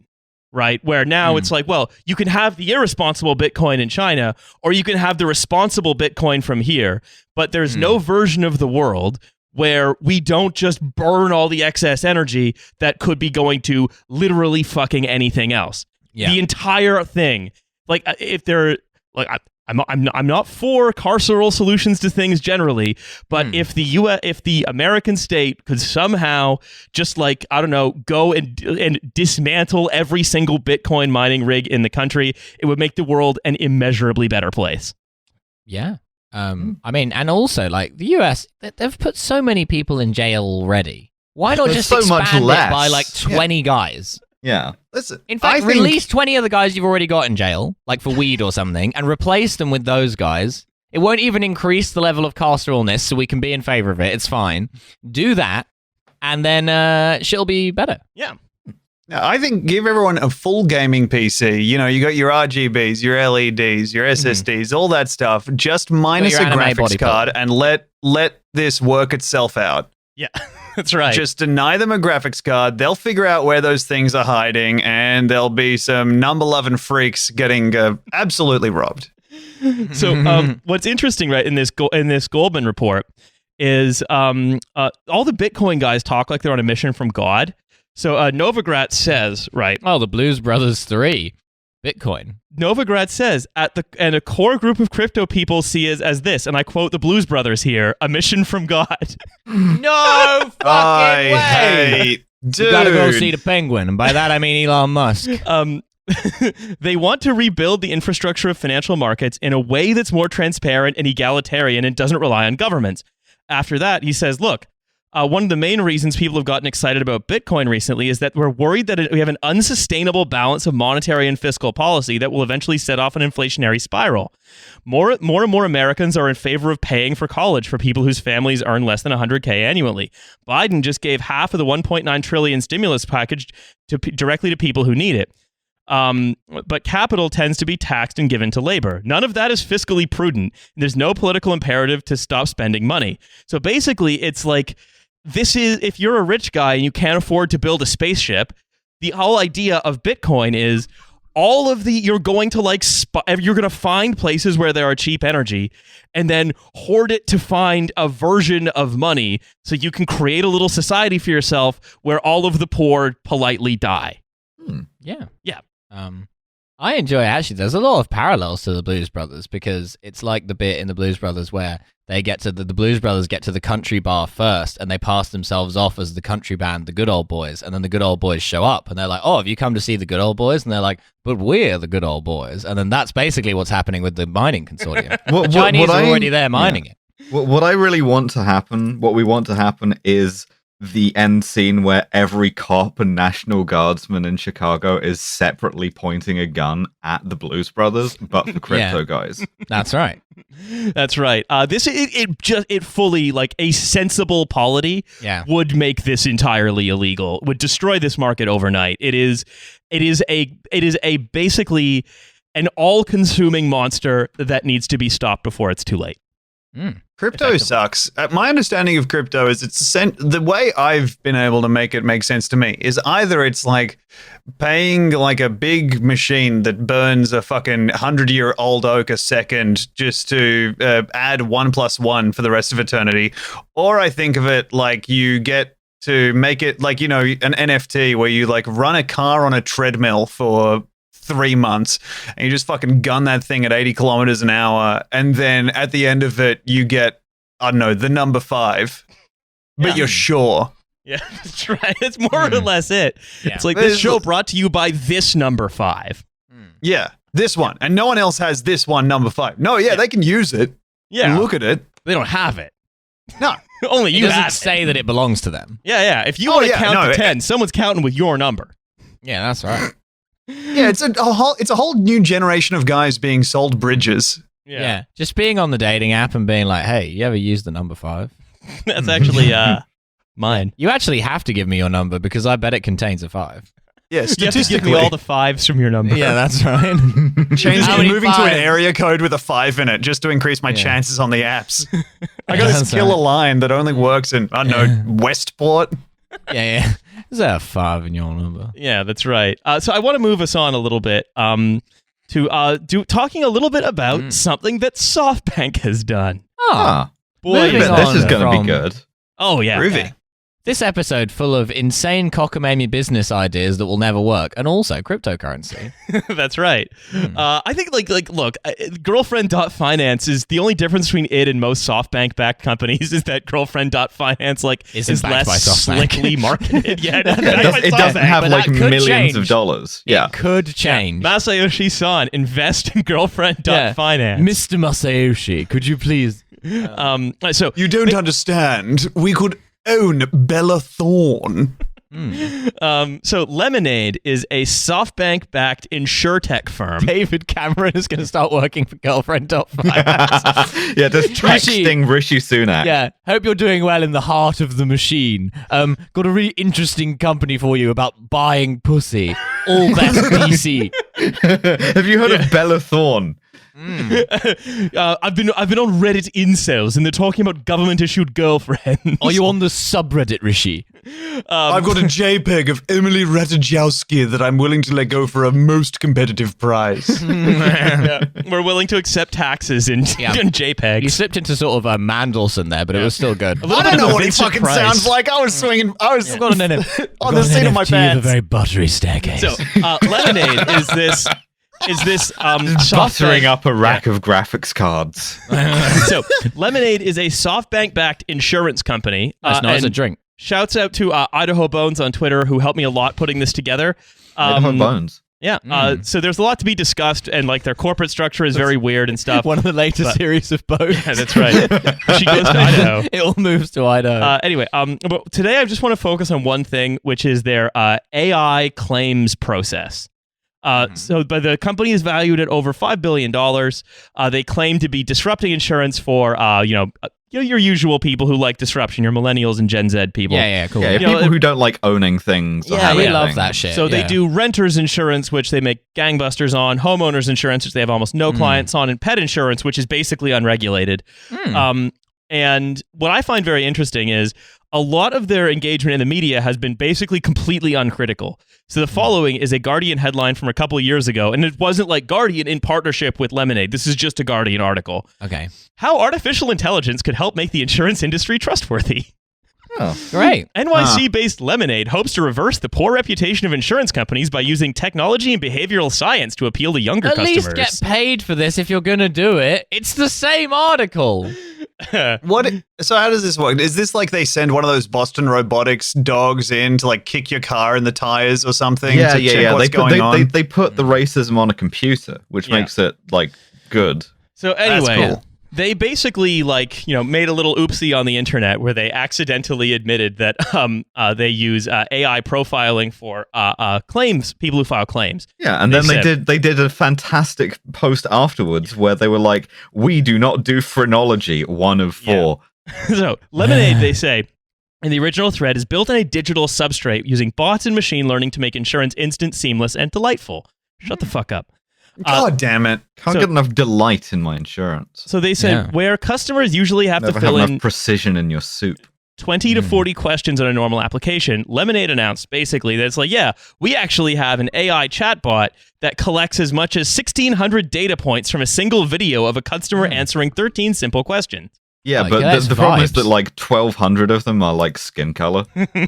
right? Where now it's like, well, you can have the irresponsible Bitcoin in China, or you can have the responsible Bitcoin from here, but there's no version of the world where we don't just burn all the excess energy that could be going to literally fucking anything else. Yeah. The entire thing. Like, if they're like, I'm not for carceral solutions to things generally, but if the American state could somehow just go and dismantle every single Bitcoin mining rig in the country, it would make the world an immeasurably better place. Yeah. I mean, and also, like, the US, they've put so many people in jail already. Why not just expand it by, 20 guys? Yeah. Listen, in fact, release 20 of the guys you've already got in jail, like for weed or something, and replace them with those guys. It won't even increase the level of carceralness, so we can be in favor of it. It's fine. Do that, and then shit'll be better. Yeah. I think give everyone a full gaming PC. You know, you got your RGBs, your LEDs, your SSDs, all that stuff. Just minus a graphics card and let this work itself out. Yeah, that's right. Just deny them a graphics card. They'll figure out where those things are hiding, and there'll be some number-loving freaks getting absolutely robbed. So what's interesting, right, in this Goldman report is all the Bitcoin guys talk like they're on a mission from God. So Novogratz says, right? Oh, the Blues Brothers 3, Bitcoin. Novogratz says, and a core group of crypto people see it as this, and I quote the Blues Brothers here, a mission from God. No fucking way! Dude. You gotta go see the penguin, and by that I mean Elon Musk. They want to rebuild the infrastructure of financial markets in a way that's more transparent and egalitarian and doesn't rely on governments. After that, he says, look, one of the main reasons people have gotten excited about Bitcoin recently is that we're worried that we have an unsustainable balance of monetary and fiscal policy that will eventually set off an inflationary spiral. More and more Americans are in favor of paying for college for people whose families earn less than $100K annually. Biden just gave half of the $1.9 trillion stimulus package directly to people who need it. But capital tends to be taxed and given to labor. None of that is fiscally prudent. There's no political imperative to stop spending money. So basically, it's like, this is, if you're a rich guy and you can't afford to build a spaceship, the whole idea of Bitcoin is you're going to find places where there are cheap energy and then hoard it to find a version of money so you can create a little society for yourself where all of the poor politely die. Yeah. Yeah. I enjoy, actually, there's a lot of parallels to the Blues Brothers, because it's like the bit in the Blues Brothers where they get to the Blues Brothers get to the country bar first, and they pass themselves off as the country band, the Good Old Boys, and then the Good Old Boys show up, and they're like, oh, have you come to see the Good Old Boys? And they're like, but we're the Good Old Boys. And then that's basically what's happening with the mining consortium. The Chinese are already there mining it. What I really want to happen, what we want to happen is the end scene where every cop and National Guardsman in Chicago is separately pointing a gun at the Blues Brothers, but for crypto guys. That's right. That's right. It fully, like, a sensible polity would make this entirely illegal. Would destroy this market overnight. It is a basically an all-consuming monster that needs to be stopped before it's too late. Crypto sucks. My understanding of crypto is the way I've been able to make it make sense to me is either it's like paying like a big machine that burns a fucking 100-year-old oak a second just to add 1 + 1 for the rest of eternity, or I think of it like you get to make it like, you know, an NFT where you like run a car on a treadmill for 3 months and you just fucking gun that thing at 80 kilometers an hour, and then at the end of it you get, I don't know, the number 5, but you're sure. Yeah, that's right. That's more or less it. Yeah. It's like this show brought to you by this number 5. Yeah, this one, and no one else has this one number 5. No, they can use it. Yeah, look at it. They don't have it. No, only you doesn't have say that it belongs to them. Yeah. If you want to count to 10, someone's counting with your number. Yeah, that's right. Yeah, it's a whole new generation of guys being sold bridges. Yeah. Just being on the dating app and being like, hey, you ever use the number 5? That's actually mine. You actually have to give me your number because I bet it contains a 5. Yeah, statistically. You have to give me all the 5s from your number. Yeah, that's right. Moving to an area code with a 5 in it just to increase my chances on the apps. I got this killer line that only works in, I don't know, Westport. Yeah. Is there a 5 in your number? Yeah, that's right. So I want to move us on a little bit to talking a little bit about something that SoftBank has done. Boy, this is going to be good. Oh, yeah. Groovy. Yeah. This episode full of insane cockamamie business ideas that will never work, and also cryptocurrency. That's right. I think, look, Girlfriend.finance is the only difference between it and most SoftBank-backed companies is that Girlfriend.finance is less slickly marketed. It doesn't have like millions of dollars. Yeah, it could change. Masayoshi-san, invest in Girlfriend.finance. Mr. Masayoshi, could you please? So you don't understand. We could own Bella Thorne. So Lemonade is a SoftBank-backed insurtech firm. David Cameron is going to start working for Girlfriend.finance. Yeah, just texting Rishi Sunak. Yeah, hope you're doing well in the heart of the machine. Got a really interesting company for you about buying pussy. All best PC. Have you heard of Bella Thorne? I've been on Reddit incels and they're talking about government issued girlfriends. Are you on the subreddit, Rishi? I've got a JPEG of Emily Ratajkowski that I'm willing to let go for a most competitive price. We're willing to accept taxes in JPEGs. You slipped into sort of a Mandelson there, but it was still good. I don't know what he fucking sounds like. I was swinging. I was on the seat of my pants. A very buttery staircase. So, Lemonade is this buttering up a rack of graphics cards. So Lemonade is a SoftBank-backed insurance company. That's nice. A drink. Shouts out to Idaho Bones on Twitter who helped me a lot putting this together. Idaho Bones. Yeah. So there's a lot to be discussed, and like their corporate structure is very weird and stuff. One of the later series of Bones. Yeah, that's right. She goes to Idaho. It all moves to Idaho. Anyway, but today I just want to focus on one thing, which is their AI claims process. So, but the company is valued at over $5 billion. They claim to be disrupting insurance for, your usual people who like disruption, your millennials and Gen Z people. Yeah, cool. Yeah, people who don't like owning things. Yeah, we love that shit. So they do renters insurance, which they make gangbusters on, homeowners insurance, which they have almost no clients on, and pet insurance, which is basically unregulated. And what I find very interesting is a lot of their engagement in the media has been basically completely uncritical. So the following is a Guardian headline from a couple of years ago, and it wasn't like Guardian in partnership with Lemonade. This is just a Guardian article. Okay. How artificial intelligence could help make the insurance industry trustworthy. Oh, great. NYC-based Lemonade hopes to reverse the poor reputation of insurance companies by using technology and behavioral science to appeal to younger customers. At least get paid for this if you're going to do it. It's the same article. So how does this work? Is this like they send one of those Boston Robotics dogs in to like kick your car in the tires or something? Yeah. What's going on? They put the racism on a computer, which makes it like good. So anyway, They basically made a little oopsie on the internet where they accidentally admitted that they use AI profiling for claims, people who file claims. Yeah, and then they did a fantastic post afterwards where they were like, "We do not do phrenology, 1 of 4." Yeah. So Lemonade, they say, in the original thread, is built on a digital substrate using bots and machine learning to make insurance instant, seamless, and delightful. Shut the fuck up. God damn it. Can't get enough delight in my insurance. So they said where customers usually have Never to fill have in enough precision in your soup. 20 to 40 questions on a normal application, Lemonade announced basically that it's like, yeah, we actually have an AI chatbot that collects as much as 1,600 data points from a single video of a customer answering 13 simple questions. Yeah, but the problem is that 1,200 of them are skin color.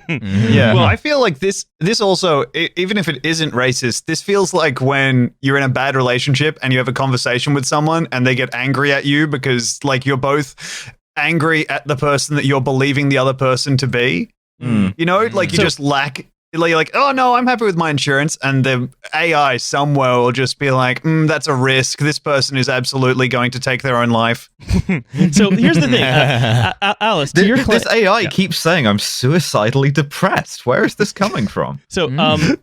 Yeah, well, I feel like this also, even if it isn't racist, this feels like when you're in a bad relationship and you have a conversation with someone and they get angry at you because you're both angry at the person that you're believing the other person to be. You know, you just lack. You're like, oh no, I'm happy with my insurance, and the AI somewhere will just be like, that's a risk. This person is absolutely going to take their own life. So here's the thing, Alice. To your this AI keeps saying I'm suicidally depressed. Where is this coming from? So,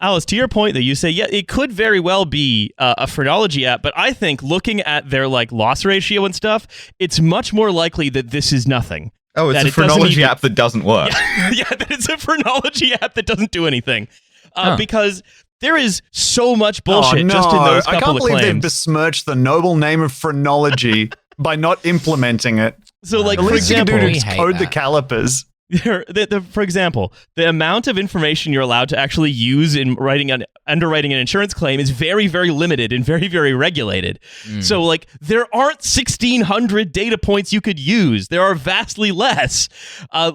Alice, to your point, that you say, yeah, it could very well be a phrenology app, but I think looking at their loss ratio and stuff, it's much more likely that this is nothing. Oh, it's a phrenology app that doesn't work. Yeah, that it's a phrenology app that doesn't do anything. Because there is so much bullshit just in those couple of claims. I can't believe they've besmirched the noble name of phrenology by not implementing it. So, the least you can do is code the calipers. For example, the amount of information you're allowed to actually use in underwriting an insurance claim is very, very limited and very, very regulated. So, there aren't 1,600 data points you could use. There are vastly less.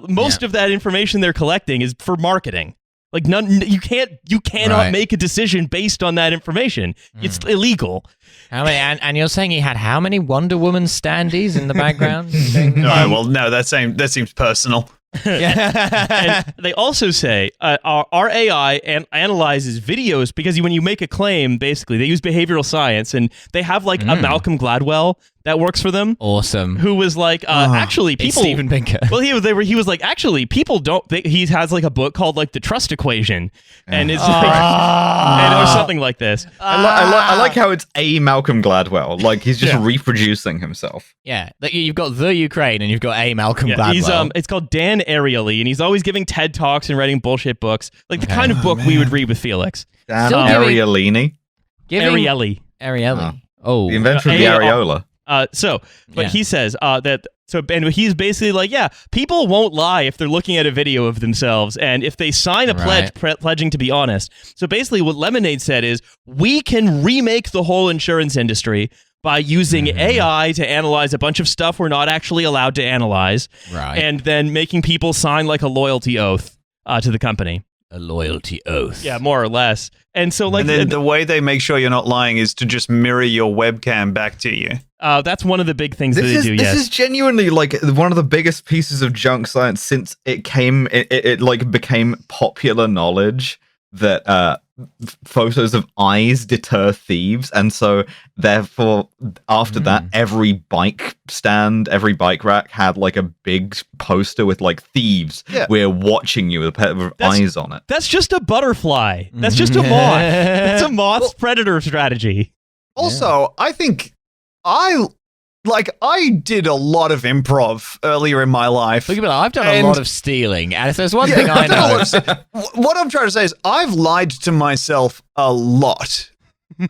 Most of that information they're collecting is for marketing. You cannot make a decision based on that information. It's illegal. How many? And you're saying he had how many Wonder Woman standees in the background? No, that seems personal. And they also say our AI analyzes videos because when you make a claim, basically they use behavioral science, and they have a Malcolm Gladwell that works for them. Awesome. Who was actually people. Steven Pinker. Well, he was like, actually, people don't. He has a book called the Trust Equation, and it's or something like this. I like how it's a Malcolm Gladwell. He's just reproducing himself. Yeah, you've got the Ukraine and you've got a Malcolm Gladwell. It's called Dan Ariely, and he's always giving TED Talks and writing bullshit books, the kind of book we would read with Felix. Dan Ariely. Ariely. Oh, the inventor of the areola. He says and he's basically people won't lie if they're looking at a video of themselves, and if they sign a pledge pledging to be honest. So basically what Lemonade said is, we can remake the whole insurance industry by using AI to analyze a bunch of stuff we're not actually allowed to analyze, and then making people sign a loyalty oath to the company. A loyalty oath. Yeah, more or less. And so and then the way they make sure you're not lying is to just mirror your webcam back to you. That's one of the big things that they do. This is genuinely one of the biggest pieces of junk science since it became popular knowledge that photos of eyes deter thieves, and so therefore after that every bike stand, every bike rack had a big poster with thieves, we're watching you with a pair of eyes on it. That's just a butterfly. That's just a moth. It's a moth's predator strategy. Also, I think I did a lot of improv earlier in my life. Look at that. I've done a lot of stealing, and if there's one thing I know. What I'm trying to say is I've lied to myself a lot.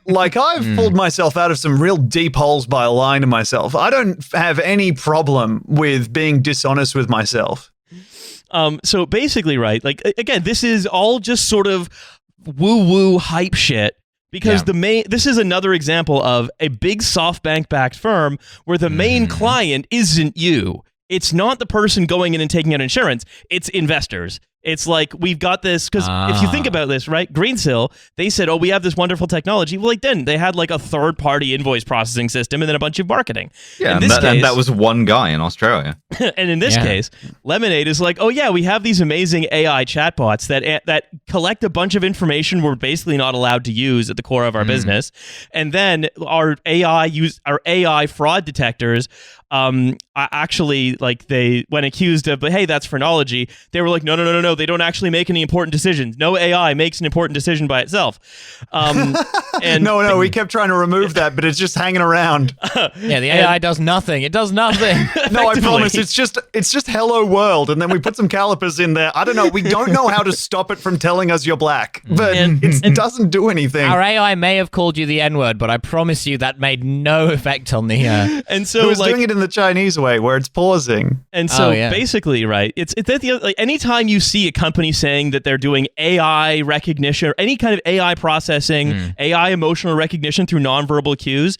I've pulled myself out of some real deep holes by lying to myself. I don't have any problem with being dishonest with myself. So basically, again, this is all just sort of woo-woo hype shit. Because this is another example of a big SoftBank-backed firm where the main client isn't you. It's not the person going in and taking out insurance. It's investors. It's we've got this, because if you think about this, right? Greensill, they said, we have this wonderful technology. Well, they didn't. They had a third-party invoice processing system and then a bunch of marketing. Yeah, and that was one guy in Australia. And in this case, Lemonade is we have these amazing AI chatbots that collect a bunch of information we're basically not allowed to use at the core of our business. And then our AI fraud detectors actually, like, they, when accused of, but hey, that's phrenology, they were like, no, they don't actually make any important decisions. No AI makes an important decision by itself. And no, we kept trying to remove that, but it's just hanging around. Yeah, the AI does nothing. It does nothing. No, I promise. It's just hello world, and then we put some calipers in there. I don't know. We don't know how to stop it from telling us you're black, but it doesn't do anything. Our AI may have called you the N-word, but I promise you that made no effect on the. And so, it was doing it in the Chinese way, where it's pausing. And so, basically, right? It's like anytime you see a company saying that they're doing AI recognition or any kind of AI processing, AI emotional recognition through nonverbal cues,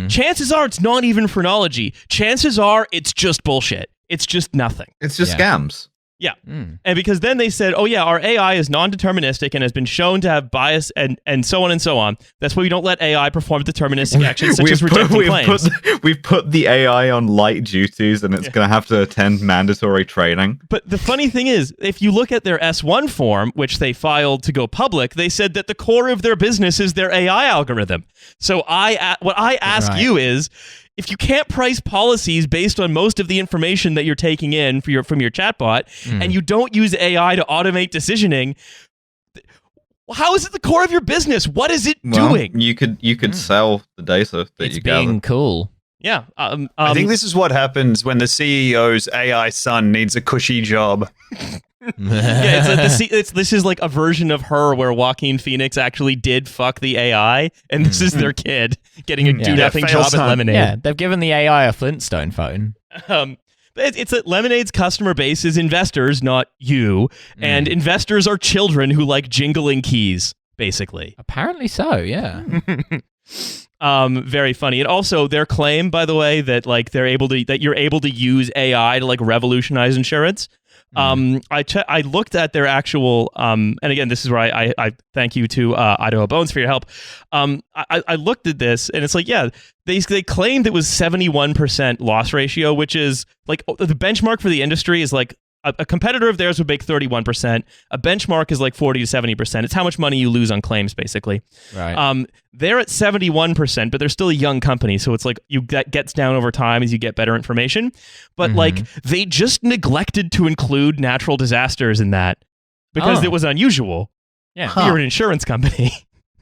chances are it's not even phrenology. Chances are it's just bullshit. It's just nothing. It's just scams. Yeah. And because then they said, oh yeah, our AI is non-deterministic and has been shown to have bias and so on and so on. That's why we don't let AI perform deterministic actions such as rejecting claims. We've put the AI on light duties and it's going to have to attend mandatory training. But the funny thing is, if you look at their S1 form, which they filed to go public, they said that the core of their business is their AI algorithm. So what I ask you is, if you can't price policies based on most of the information that you're taking in from your chatbot, and you don't use AI to automate decisioning, how is it the core of your business? What is it doing? You could sell the data that it's you gather. being cool. Yeah. I think this is what happens when the CEO's AI son needs a cushy job. This is like a version of Her where Joaquin Phoenix actually did fuck the AI, and this is their kid getting a do-nothing job at Lemonade. Yeah, they've given the AI a Flintstone phone. It's that Lemonade's customer base is investors, not you, and investors are children who like jingling keys, basically. Apparently so, yeah. Very funny. And also their claim, by the way, that like you're able to use AI to like revolutionize insurance. I looked at their actual and again, this is where I thank you to Idaho Bones for your help. I looked at this and it's like, yeah, they claimed it was 71% loss ratio, which is like the benchmark for the industry is like a competitor of theirs would make 31%. A benchmark is like 40 to 70%. It's how much money you lose on claims, basically. Right. They're at 71%, but they're still a young company, so it's like that gets down over time as you get better information. But like they just neglected to include natural disasters in that because it was unusual. Yeah. You're an insurance company.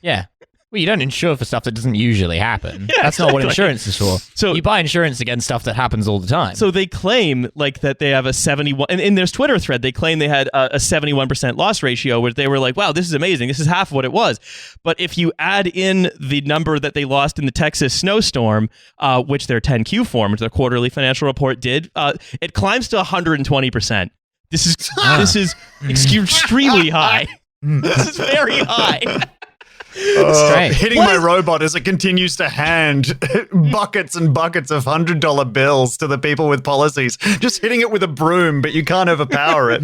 Yeah. Well, you don't insure for stuff that doesn't usually happen. Yeah, That's not what insurance is for. So you buy insurance against stuff that happens all the time. So they claim like that they have a 71, and in their Twitter thread, they claim they had a 71% loss ratio, where they were like, wow, this is amazing. This is half of what it was. But if you add in the number that they lost in the Texas snowstorm, which their 10Q form, which their quarterly financial report did, it climbs to 120%. This is extremely high. This is very high. Hitting my robot as it continues to hand buckets and buckets of $100 bills to the people with policies. Just hitting it with a broom, but you can't overpower it.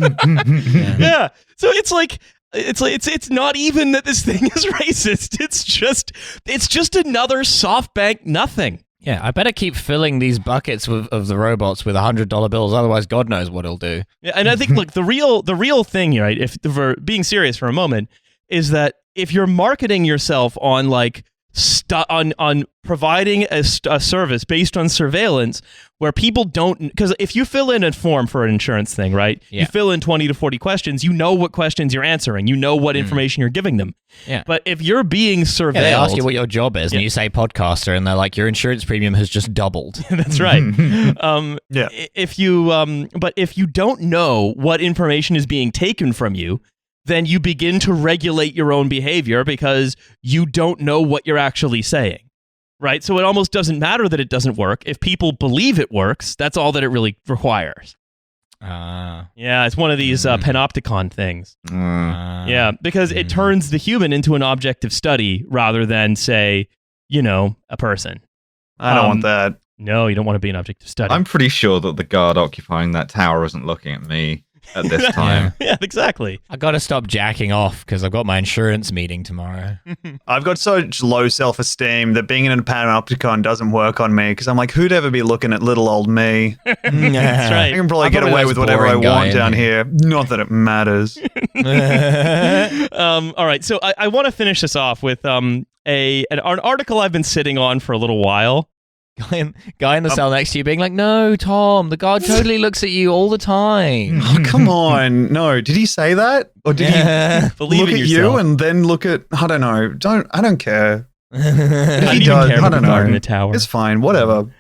Yeah. So it's like it's not even that this thing is racist. It's just another SoftBank nothing. Yeah, I better keep filling these buckets of the robots with $100 bills. Otherwise, God knows what it'll do. Yeah, and I think look, the real thing, right? If we're being serious for a moment, is that if you're marketing yourself on like on providing a service based on surveillance where people don't, because if you fill in a form for an insurance thing, right? Yeah. You fill in 20 to 40 questions, you know what questions you're answering, you know what information you're giving them. Yeah. But if you're being surveilled, they ask you what your job is, and you say podcaster, and they're like, your insurance premium has just doubled. That's right. Yeah. If you but if you don't know what information is being taken from you, then you begin to regulate your own behavior because you don't know what you're actually saying, right? So it almost doesn't matter that it doesn't work. If people believe it works, that's all that it really requires. Yeah, it's one of these panopticon things. Yeah, because it turns the human into an object of study rather than, say, a person. I don't want that. No, you don't want to be an object of study. I'm pretty sure that the guard occupying that tower isn't looking at me at this time. Yeah, exactly. I got to stop jacking off because I've got my insurance meeting tomorrow. I've got such low self-esteem that being in a panopticon doesn't work on me because I'm like, who'd ever be looking at little old me? That's right. I can probably get away with whatever I want down here. Not that it matters. All right, so I want to finish this off with an article I've been sitting on for a little while. Guy in the cell next to you being like, no, Tom, the guard totally looks at you all the time. Oh, come on. No, did he say that? Or did he Believe look in at yourself. you and then look at, I don't know. I don't care. I don't He even does. care I about don't the guard know. in a tower. It's fine. Whatever.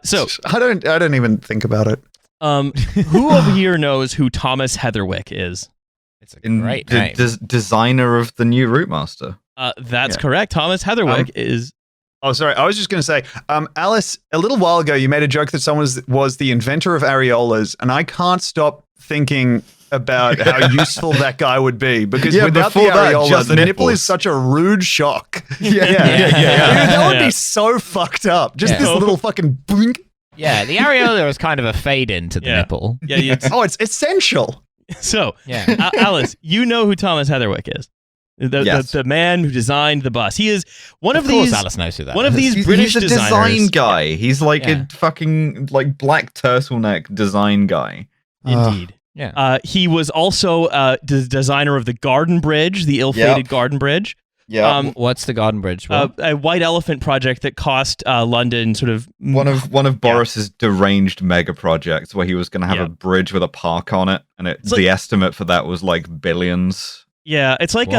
So I don't even think about it. who over here knows who Thomas Heatherwick is? It's a great name. Designer of the new Rootmaster. That's Yeah. correct. Thomas Heatherwick is. Oh, sorry. I was just going to say, Alice, a little while ago, you made a joke that someone was the inventor of areolas, and I can't stop thinking about how useful that guy would be, because without the before that, areola, just the nipple nipples. is such a rude shock. Yeah. Dude, that would Yeah. be so fucked up. Just Yeah. this little fucking blink. Yeah, the areola is kind of a fade into the Yeah. nipple. Yeah. It's, Oh, it's essential. so, Yeah. Alice, you know who Thomas Heatherwick is. Yes. The man who designed the bus. He is one of, Of course these. Alice knows who that One of is. these British he's a designers. design guy. He's like Yeah. a fucking like black turtleneck design guy. Indeed. Yeah. He was also the designer of the Garden Bridge, the ill-fated Yep. Garden Bridge. Yeah. What's the Garden Bridge? Rob? A white elephant project that cost London sort of one of Boris's deranged mega projects where he was going to have Yeah. a bridge with a park on it, and It's the estimate for that was like billions. Yeah, it's like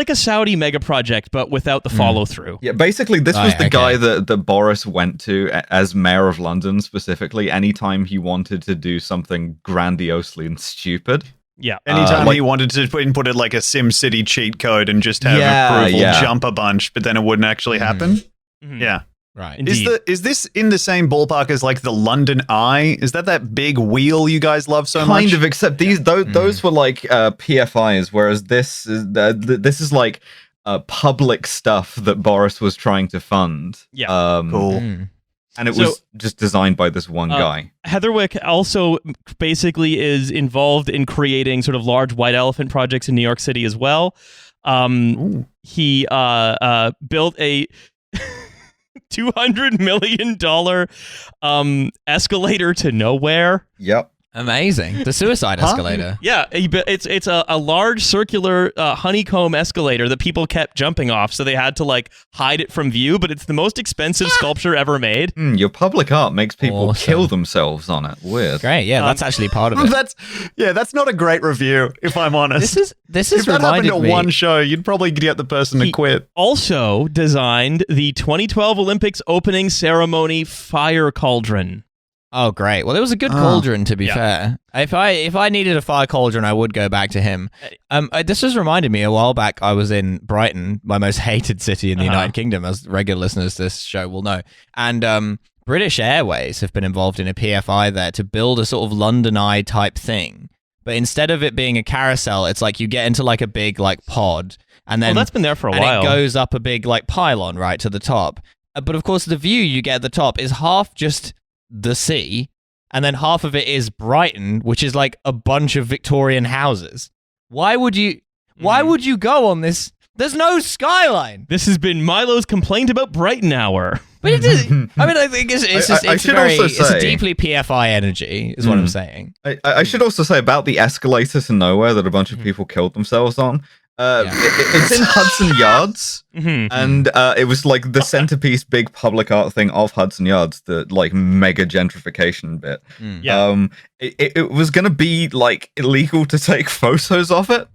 a Saudi mega project, but without the follow through. Yeah, basically, this was Right, the okay. guy that Boris went to as mayor of London specifically anytime he wanted to do something grandiosely and stupid. Yeah, Anytime like- he wanted to input it like a SimCity cheat code and just have Yeah, approval yeah. jump a bunch, but then it wouldn't actually happen. Mhm. Yeah. Right. Indeed. Is this in the same ballpark as like the London Eye? Is that big wheel you guys love so much? Kind of, except those were like PFIs, whereas this is like public stuff that Boris was trying to fund. Yeah. Cool. Mm. And it So- was just designed by this one guy. Heatherwick also basically is involved in creating sort of large white elephant projects in New York City as well. He built a $200 million escalator to nowhere. Yep. Amazing. The suicide escalator. Yeah, it's a large circular honeycomb escalator that people kept jumping off, so they had to like hide it from view. But it's the most expensive sculpture ever made. Your public art makes people Awesome. kill themselves on it. Weird. Great. Yeah, that's actually part of it. That's not a great review, if I'm honest. This if is that happened reminded at me. one show, you'd probably get the person to He- quit. Also designed the 2012 Olympics opening ceremony fire cauldron. Oh, great. Well, it was a good cauldron, to be fair. If I needed a fire cauldron, I would go back to him. This just reminded me a while back. I was in Brighton, my most hated city in the United Kingdom, as regular listeners to this show will know. And British Airways have been involved in a PFI there to build a sort of London Eye type thing. But instead of it being a carousel, it's like you get into like a big like pod, and then Well, that's been there for a and while. it goes up a big like pylon right to the top. But of course, the view you get at the top is half just the sea, and then half of it is Brighton, which is like a bunch of Victorian houses. Why would you go on this? There's no skyline. This has been Milo's complaint about Brighton Hour. But it is. I mean, I think it's just I it's should very also it's say- deeply PFI energy, is what I'm saying. I should also say about the escalator to nowhere that a bunch of people killed themselves on. It's in Hudson Yards, and it was like the centerpiece, big public art thing of Hudson Yards, the like mega gentrification bit. Yeah. It was gonna be like illegal to take photos of it,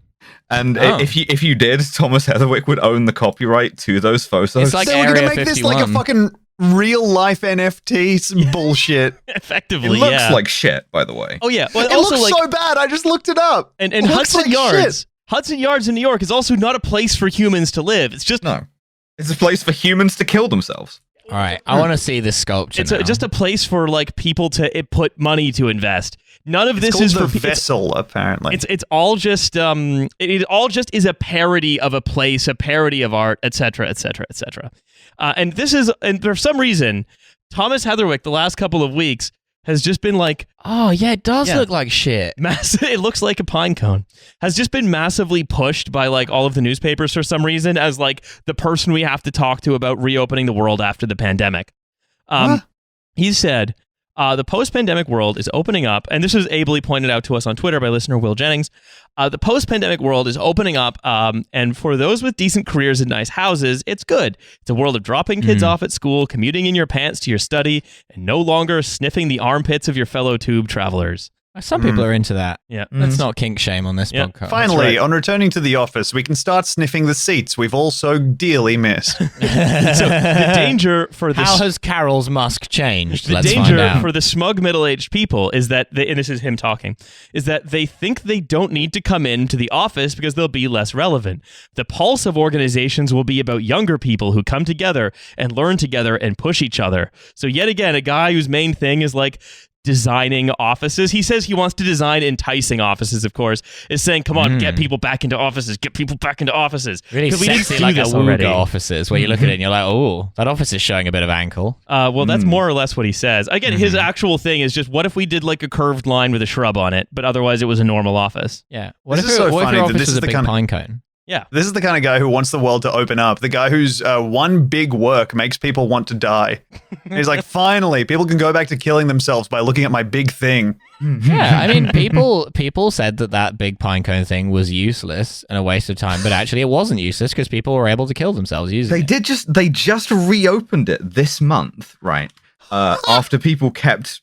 and if you did, Thomas Heatherwick would own the copyright to those photos. It's like So we're Area gonna make this like a 51. fucking real life NFT some bullshit. it Effectively, looks yeah. like shit, by the way. Oh yeah. Well, It also looks like so bad. I just looked it up. and It looks Hudson like Yards. shit. Hudson Yards in New York is also not a place for humans to live. It's just No, it's a place for humans to kill themselves. All right, I want to see this sculpture. it's now. just a place for like people to put money to invest. None of this It's is called for the it's- vessel, apparently. It's all just it all just is a parody of a place, a parody of art, etc., etc., etc. And this is, and for some reason, Thomas Heatherwick the last couple of weeks has just been like Oh yeah, it does Yeah. look like shit. it looks like a pine cone, has just been massively pushed by like all of the newspapers for some reason as like the person we have to talk to about reopening the world after the pandemic. He said, The post-pandemic world is opening up, and this was ably pointed out to us on Twitter by listener Will Jennings. The post-pandemic world is opening up, and for those with decent careers and nice houses, it's good. It's a world of dropping kids off at school, commuting in your pants to your study, and no longer sniffing the armpits of your fellow tube travelers. Some people are into that. Yeah. Let's not kink shame on this podcast. Finally, on returning to the office, we can start sniffing the seats we've all so dearly missed. So the danger for this... How has Carol's Musk changed? The Let's find danger out. for the smug middle-aged people is that, and this is him talking, is that they think they don't need to come into the office because they'll be less relevant. The pulse of organizations will be about younger people who come together and learn together and push each other. So yet again, a guy whose main thing is like designing offices. He says he wants to design enticing offices, of course, is saying, come on, get people back into offices, get people back into offices. Really we didn't sexy, do like this Awooga offices, where you look at it and you're like, oh, that office is showing a bit of ankle. Well, that's more or less what he says. Again, his actual thing is just, what if we did like a curved line with a shrub on it, but otherwise it was a normal office? Yeah. This is so funny your that office this was is a the big kind of- pine cone? Yeah. This is the kind of guy who wants the world to open up. The guy whose one big work makes people want to die. He's like, finally, people can go back to killing themselves by looking at my big thing. Yeah, I mean, people said that big pine cone thing was useless and a waste of time, but actually it wasn't useless because people were able to kill themselves using it. They just reopened it this month, right? After people kept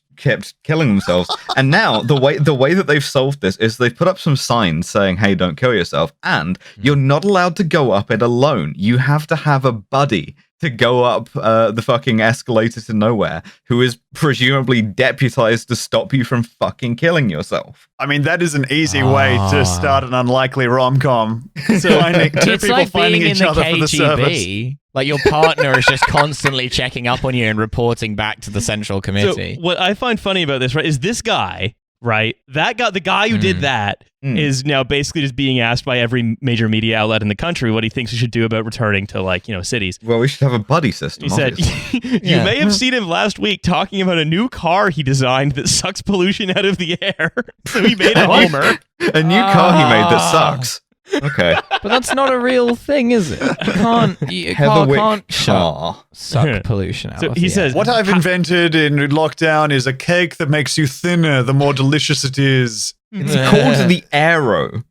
killing themselves, and now the way that they've solved this is they've put up some signs saying, hey, don't kill yourself, and you're not allowed to go up it alone. You have to have a buddy to go up the fucking escalator to nowhere, who is presumably deputized to stop you from fucking killing yourself. I mean, that is an easy way to start an unlikely rom-com. So It's people like finding being each in the other for the service. KGB. Like your partner is just constantly checking up on you and reporting back to the central committee. So what I find funny about this, right, is this guy, right? That guy, the guy who did that, is now basically just being asked by every major media outlet in the country what he thinks we should do about returning to, like, cities. Well, we should have a buddy system. He said, you may have seen him last week talking about a new car he designed that sucks pollution out of the air. So he made a Homer. A new car he made that sucks. Okay. But that's not a real thing, is it? You can't. A car Heatherwick can't car. suck pollution out. So of he the says, air. What I've invented in lockdown is a cake that makes you thinner the more delicious it is. It's called the Aero.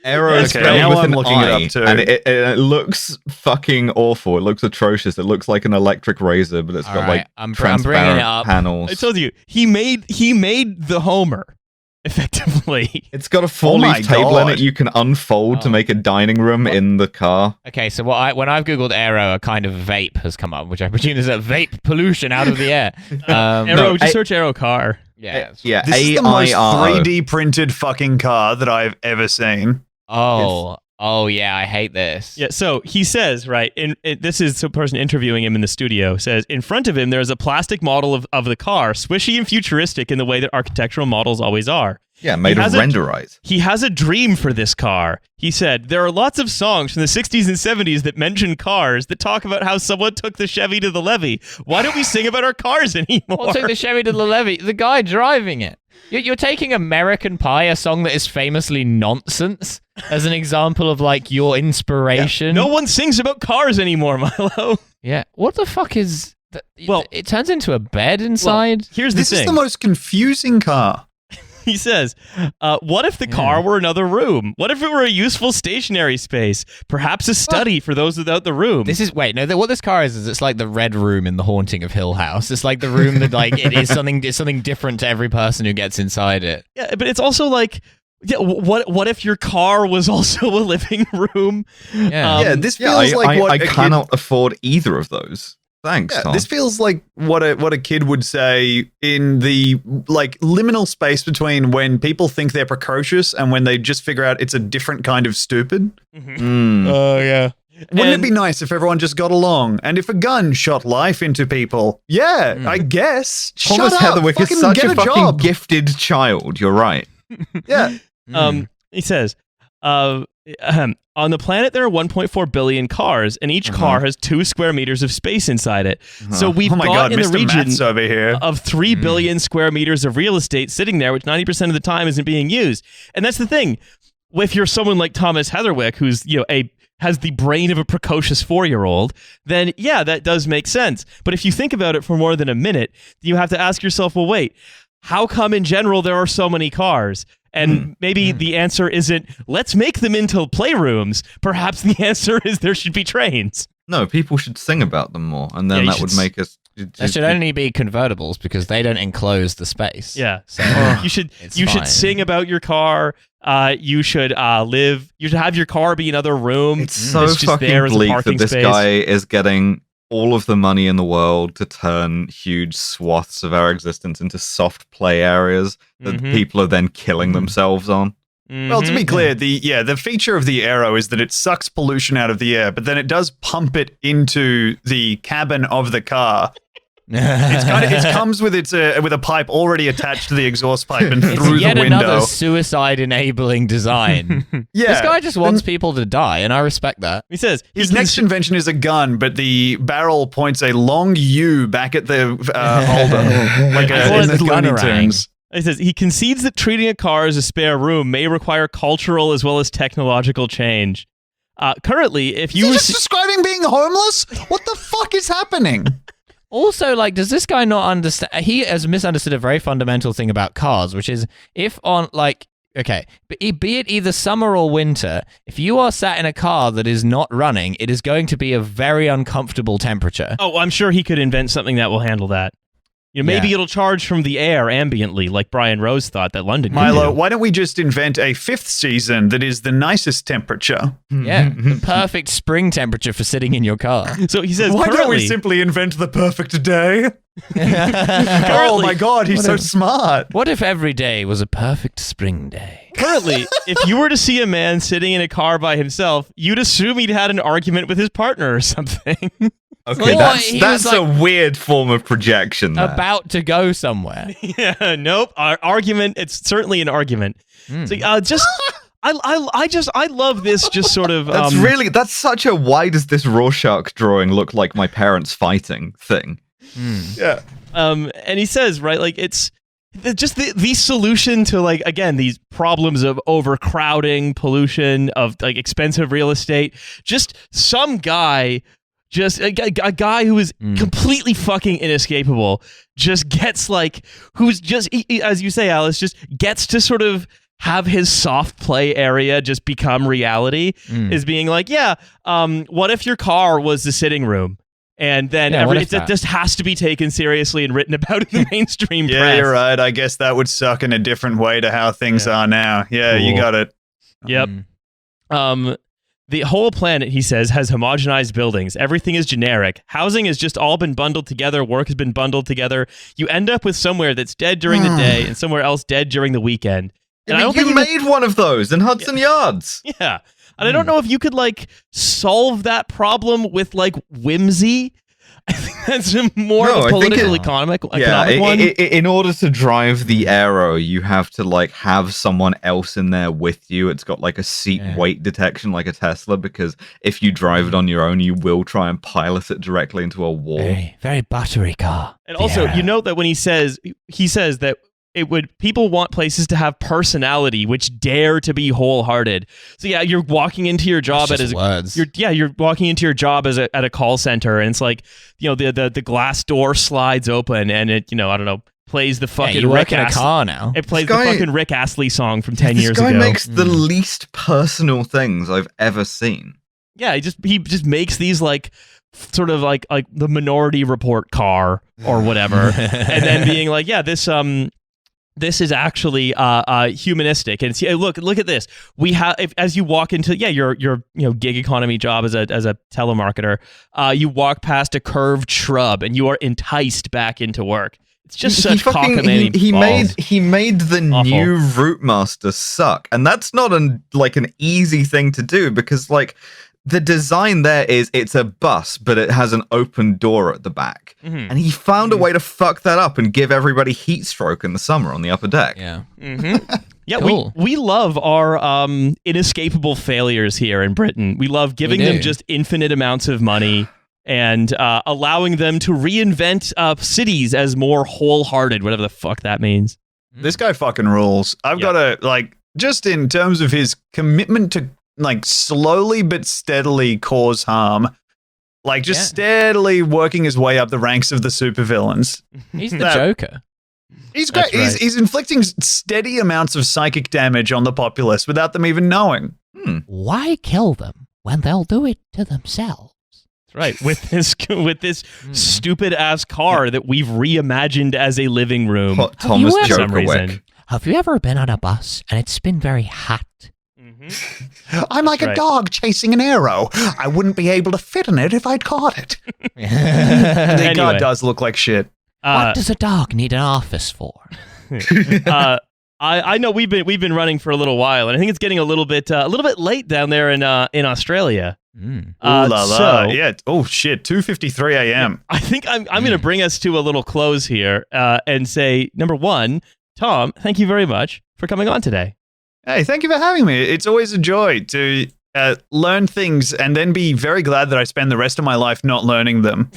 Aero is Okay, spelled now with I'm an looking I, it up too. and it looks fucking awful. It looks atrocious. It looks like an electric razor, but it's All got right, like I'm bringing transparent it up. panels. I told you, he made the Homer, effectively. It's got a Oh four-leaf my table in God. it you can unfold to make a dining room in the car. Okay, so when I've googled Aero, a kind of vape has come up, which I presume is a vape pollution out of the air. Just search Aero car. Yeah. Yeah, This is the most AIRO. 3D printed fucking car that I've ever seen. Oh yeah, I hate this. Yeah, so he says, right, this is the person interviewing him in the studio, says, in front of him there's a plastic model of the car, swishy and futuristic in the way that architectural models always are. Yeah, made of renderite. He has a dream for this car. He said, there are lots of songs from the 60s and 70s that mention cars that talk about how someone took the Chevy to the levee. Why don't we sing about our cars anymore? What took the Chevy to the levee? The guy driving it. You're taking American Pie, a song that is famously nonsense, as an example of like your inspiration. No one sings about cars anymore, Milo. Yeah. What the fuck is? Well, it turns into a bed inside. Well, here's the This thing. is the most confusing car. He says, what if the car were another room? What if it were a useful stationary space? Perhaps a study for those without the room. What this car is it's like the red room in The Haunting of Hill House. It's like the room that like it's something different to every person who gets inside it. Yeah, but it's also like, yeah, what if your car was also a living room? Yeah. This feels like what I a kid- cannot afford either of those. Thanks, Yeah, Tom. this feels like what a kid would say in the like liminal space between when people think they're precocious and when they just figure out it's a different kind of stupid. Oh, yeah. Wouldn't it be nice if everyone just got along? And if a gun shot life into people? Yeah, I guess. Thomas Shut up, Heatherwick is fucking such get a fucking job. gifted child. You're right. Yeah. He says, on the planet there are 1.4 billion cars, and each car has 2 square meters of space inside it. So we've Oh my got God, in the Mr. region Matt's over here. of 3 billion square meters of real estate sitting there, which 90% of the time isn't being used. And that's the thing. If you're someone like Thomas Heatherwick, who's a has the brain of a precocious 4-year-old, then yeah, that does make sense. But if you think about it for more than a minute, you have to ask yourself, well, wait, how come in general there are so many cars? And maybe the answer isn't, let's make them into playrooms. Perhaps the answer is there should be trains. No, people should sing about them more, and then that would make us... There should only be convertibles because they don't enclose the space. Yeah. So you should sing about your car. You should you should have your car be another room. It's so fucking bleak that this guy is getting all of the money in the world to turn huge swaths of our existence into soft play areas that people are then killing themselves on. Well, to be clear, the feature of the Aero is that it sucks pollution out of the air, but then it does pump it into the cabin of the car. It comes with with a pipe already attached to the exhaust pipe and through the window. Yet another suicide-enabling design. Yeah, this guy just wants people to die, and I respect that. He says his next invention is a gun, but the barrel points a long U back at the holder, like in Looney Tunes. He says he concedes that treating a car as a spare room may require cultural as well as technological change. Currently, if you were just describing being homeless, what the fuck is happening? Also, like, does this guy not understand? He has misunderstood a very fundamental thing about cars, which is if on, like, okay, be it either summer or winter, if you are sat in a car that is not running, it is going to be a very uncomfortable temperature. Oh, I'm sure he could invent something that will handle that. You know, maybe it'll charge from the air ambiently, like Brian Rose thought that London could Milo, do. why don't we just invent a 5th season that is the nicest temperature? Yeah, the perfect spring temperature for sitting in your car. So he says, why don't we simply invent the perfect day? Oh my god, he's so smart. What if every day was a perfect spring day? Currently, if you were to see a man sitting in a car by himself, you'd assume he'd had an argument with his partner or something. Okay, that's a weird form of projection there. About to go somewhere. Yeah, nope. Argument. It's certainly an argument. So, I love this. Just sort of. That's such a why does this Rorschach drawing look like my parents fighting thing. Yeah. And he says, right, like it's just the solution to, like, again, these problems of overcrowding, pollution, of like expensive real estate. Just some guy. Just a guy who is completely fucking inescapable, just gets like, who's just, as you say, Alice, just gets to sort of have his soft play area just become reality, is being like, what if your car was the sitting room? And then it just has to be taken seriously and written about in the mainstream press. Yeah, you're right. I guess that would suck in a different way to how things are now. Yeah, cool. You got it. Yep. The whole planet, he says, has homogenized buildings. Everything is generic. Housing has just all been bundled together. Work has been bundled together. You end up with somewhere that's dead during the day and somewhere else dead during the weekend. And I don't think you made one of those in Hudson Yards. Yeah. And I don't know if you could, like, solve that problem with, like, whimsy. I think that's more of a political economic one. In order to drive the Aero, you have to, like, have someone else in there with you. It's got, like, a seat weight detection like a Tesla, because if you drive it on your own, you will try and pilot it directly into a wall. Very, very battery car. And also, you note that when he says that people want places to have personality, which dare to be wholehearted. So yeah, you're walking into your job you're walking into your job at a call center, and it's like, you know, the glass door slides open and it, you know, I don't know, plays the fucking you Rick work in a car now. It plays the fucking Rick Astley song from 10 years ago. This guy makes the least personal things I've ever seen. Yeah, he just makes these, like, sort of like the Minority Report car or whatever, and then being like, yeah, this is actually humanistic. And see, look at this. We have, as you walk into your gig economy job as a telemarketer, you walk past a curved shrub and you are enticed back into work. It's just such cockamamie. He made the Awful. New Route Master suck, and that's not an easy thing to do, because, like, the design there is, it's a bus, but it has an open door at the back. Mm-hmm. And he found a way to fuck that up and give everybody heat stroke in the summer on the upper deck. Yeah. Mm-hmm. Yeah, cool. we love our inescapable failures here in Britain. We love giving them just infinite amounts of money and allowing them to reinvent cities as more wholehearted, whatever the fuck that means. This guy fucking rules. I've got to, like, just in terms of his commitment to like slowly but steadily cause harm. Like just steadily working his way up the ranks of the supervillains. He's the Joker. He's great. Right. He's inflicting steady amounts of psychic damage on the populace without them even knowing. Why kill them when they'll do it to themselves? That's right. With this stupid ass car that we've reimagined as a living room. Thomas for some reason. Jokerwick. Have you ever been on a bus and it's been very hot? I'm like right. a dog chasing an arrow. I wouldn't be able to fit in it if I'd caught it. The Anyway. car does look like shit. What does a dog need an office for? I know we've been running for a little while, and I think it's getting a little bit late down there in Australia. Ooh la la. So Yeah. Oh shit. 2:53 a.m. I think I'm going to bring us to a little close here and say, number one, Tom, thank you very much for coming on today. Hey, thank you for having me. It's always a joy to learn things and then be very glad that I spend the rest of my life not learning them.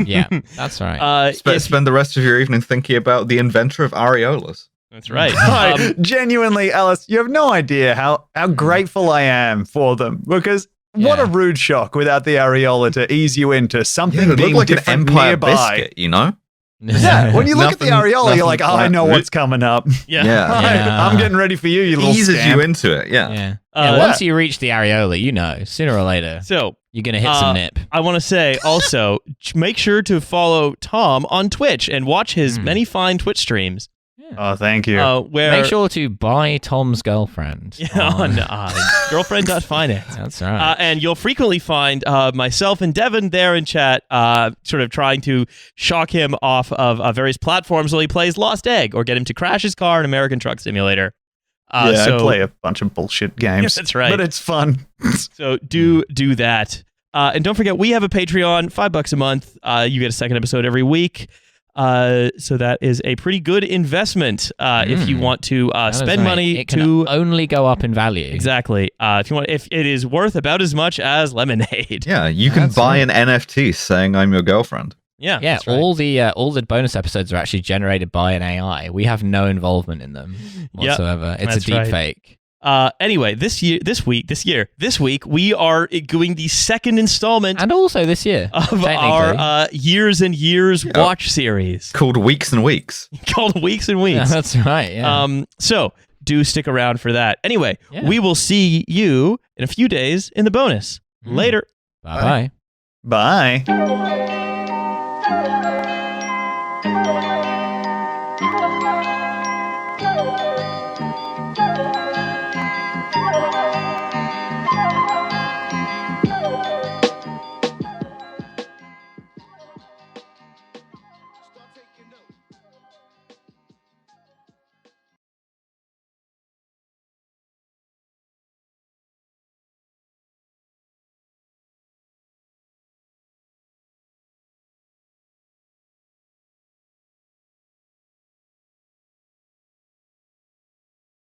Yeah, that's right. Spend the rest of your evening thinking about the inventor of areolas. That's right. Genuinely, Alice, you have no idea how grateful I am for them, because what a rude shock without the areola to ease you into something It being looked like an different Empire nearby. biscuit, you know? Yeah, when you look at the areola, nothing you're like, oh, I know flat. what's coming up. Yeah. I'm getting ready for you, you little Eases scamp. you into it, yeah. Yeah. Once you reach the areola, you know, sooner or later, So you're going to hit some nip. I want to say also, make sure to follow Tom on Twitch and watch his many fine Twitch streams. Oh, thank you. Where Make sure to buy Tom's girlfriend. on Girlfriend.finance. That's right. And you'll frequently find myself and Devin there in chat, sort of trying to shock him off of various platforms while he plays Lost Egg, or get him to crash his car in American Truck Simulator. I play a bunch of bullshit games. That's right. But it's fun. So do that. And don't forget, we have a Patreon, $5 a month. You get a second episode every week. So that is a pretty good investment if you want to spend money it can to only go up in value. Exactly. If it is worth about as much as Lemonade. Yeah, you can buy an NFT saying I'm your girlfriend. Yeah. Yeah, that's right. all the bonus episodes are actually generated by an AI. We have no involvement in them whatsoever. It's that's a deep right. fake. Anyway, this week, we are doing the second installment And also this year of technically. our Years and Years watch series Called Weeks and Weeks. called Weeks and Yeah, Weeks. that's right. Yeah. So do stick around for that. Anyway, we will see you in a few days in the bonus. Later. Bye-bye. Bye.